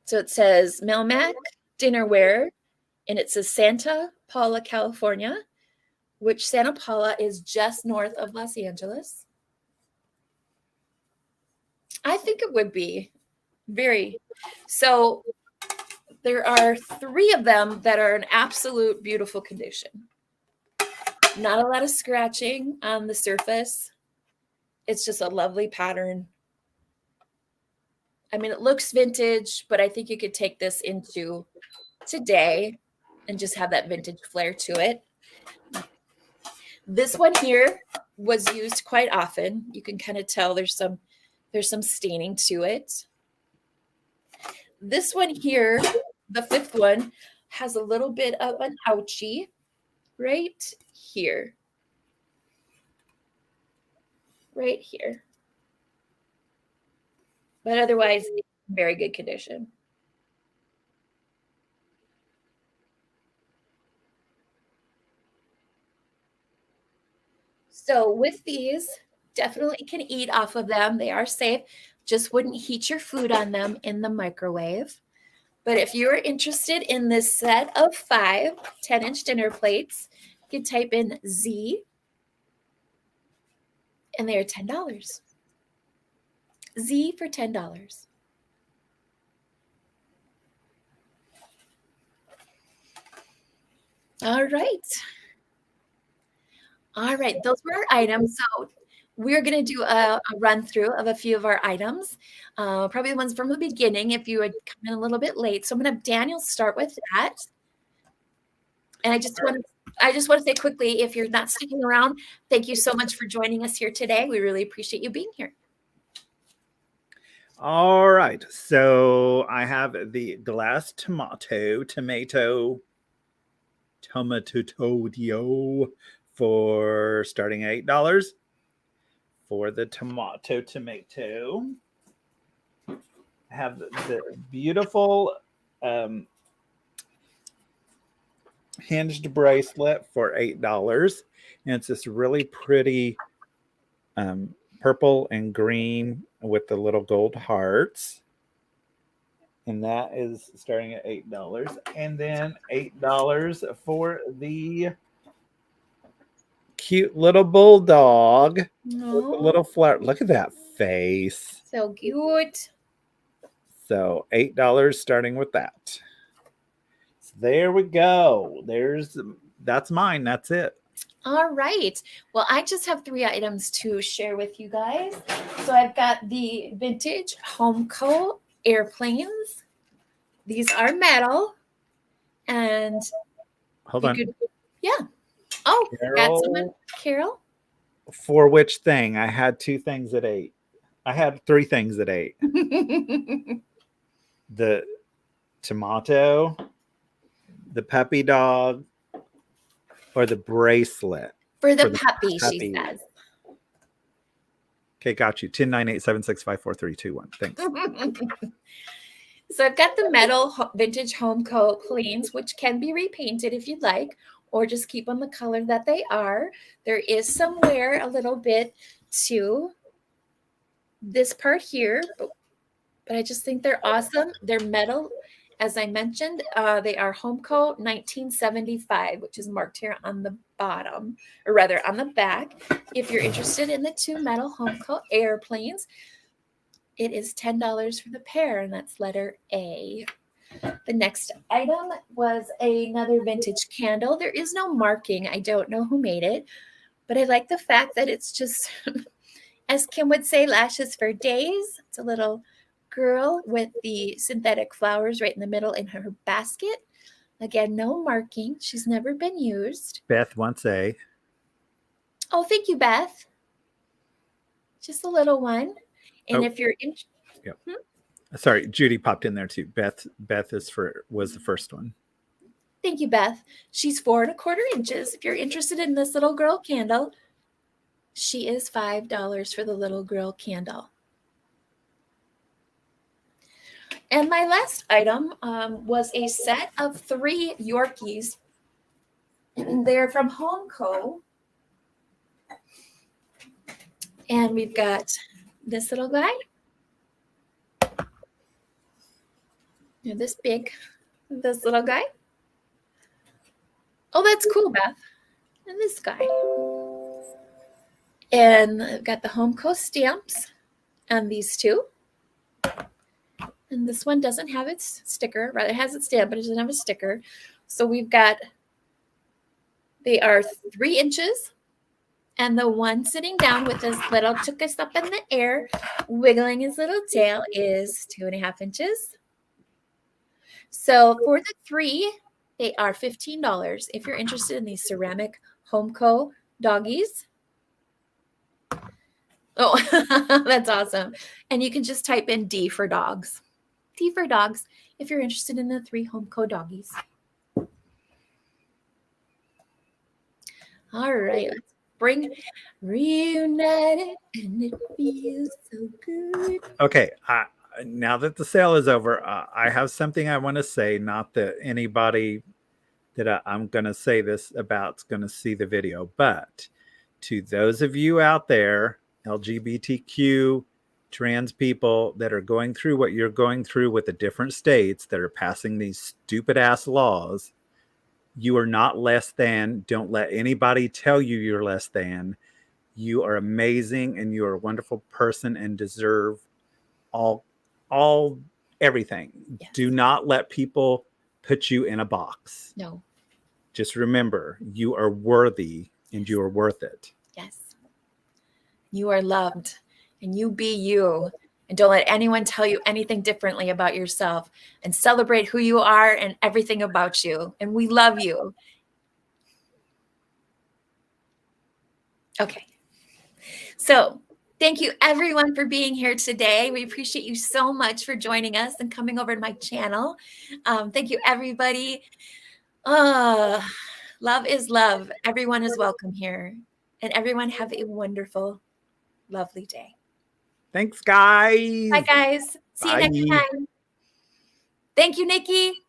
So it says Melmac dinnerware, and it says Santa Paula, California, which Santa Paula is just north of Los Angeles. I think it would be very. So there are 3 of them that are in absolute beautiful condition. Not a lot of scratching on the surface. It's just a lovely pattern. I mean, it looks vintage, but I think you could take this into today and just have that vintage flair to it. This one here was used quite often. You can kind of tell there's some staining to it. This one here, the 5th one, has a little bit of an ouchie right here. Right here. But otherwise, it's in very good condition. So with these, definitely can eat off of them. They are safe. Just wouldn't heat your food on them in the microwave. But if you're interested in this set of 5 10-inch dinner plates, you can type in Z, and they are $10. Z for $10. All right. All right. Those were our items. So we're going to do a run through of a few of our items, probably the ones from the beginning if you had come in a little bit late. So I'm going to have Daniel start with that. And I just want to say quickly, if you're not sticking around, thank you so much for joining us here today. We really appreciate you being here. All right. So I have the glass tomato for starting at $8. For the tomato, I have the beautiful hinged bracelet for $8. And it's this really pretty purple and green with the little gold hearts. And that is starting at $8. And then $8 for the cute little bulldog with a little flower. Look at that face. So cute. So $8 starting with that. So there we go. That's mine. That's it. All right. Well, I just have 3 items to share with you guys. So I've got the vintage Homeco airplanes. These are metal, and Hold you on. could, yeah. Oh, got someone, Carol, Carol. for which thing? I had 2 things at 8. I had 3 things at 8. The tomato, the puppy dog, or the bracelet For the for the puppy, she puppy. says. Okay, got you. 109876543321. Thanks. So I've got the metal vintage Homeco planes, which can be repainted if you'd like, or just keep them the color that they are. There is some wear a little bit to this part here, but I just think they're awesome. They're metal. As I mentioned, they are Homeco 1975, which is marked here on the bottom, or rather on the back. If you're interested in the 2 metal Homeco airplanes, it is $10 for the pair, and that's letter A. The next item was another vintage candle. There is no marking. I don't know who made it, but I like the fact that it's just, as Kim would say, lashes for days. It's a little girl with the synthetic flowers right in the middle in her basket. Again, no marking. She's never been used. Beth wants A. Oh, thank you, Beth. Just a little one. And if you're in, Yep. Sorry, Judy popped in there too. Beth was the first one. Thank you, Beth. She's 4 1/4 inches. If you're interested in this little girl candle, she is $5 for the little girl candle. And my last item was a set of 3 Yorkies. They're from Homeco. And we've got this little guy. And this little guy. Oh, that's cool, Beth. And this guy. And I've got the Homeco stamps on these 2. And this one doesn't have its sticker. Rather, it has its stamp, but it doesn't have a sticker. So we've got, they are 3 inches. And the one sitting down with his little chookus up in the air, wiggling his little tail, is 2.5 inches. So for the 3, they are $15. If you're interested in these ceramic Homeco doggies. Oh, that's awesome. And you can just type in D for dogs. D for dogs if you're interested in the 3 Homeco doggies. All right, let's bring reunited, and it feels so good. Okay, now that the sale is over, I have something I want to say. Not that anybody that I'm going to say this about is going to see the video, but to those of you out there, LGBTQ, trans people that are going through what you're going through with the different states that are passing these stupid ass laws, you are not less than. Don't let anybody tell you you're less than. You are amazing and you are a wonderful person and deserve all everything. Yes. Do not let people put you in a box. No. Just remember, you are worthy and you are worth it. Yes. You are loved and you be you. And don't let anyone tell you anything differently about yourself, and celebrate who you are and everything about you. And we love you. Okay. So thank you everyone for being here today. We appreciate you so much for joining us and coming over to my channel. Thank you, everybody. Love is love. Everyone is welcome here. And everyone have a wonderful, lovely day. Thanks, guys. Bye, guys. See you next time. Thank you, Nikki.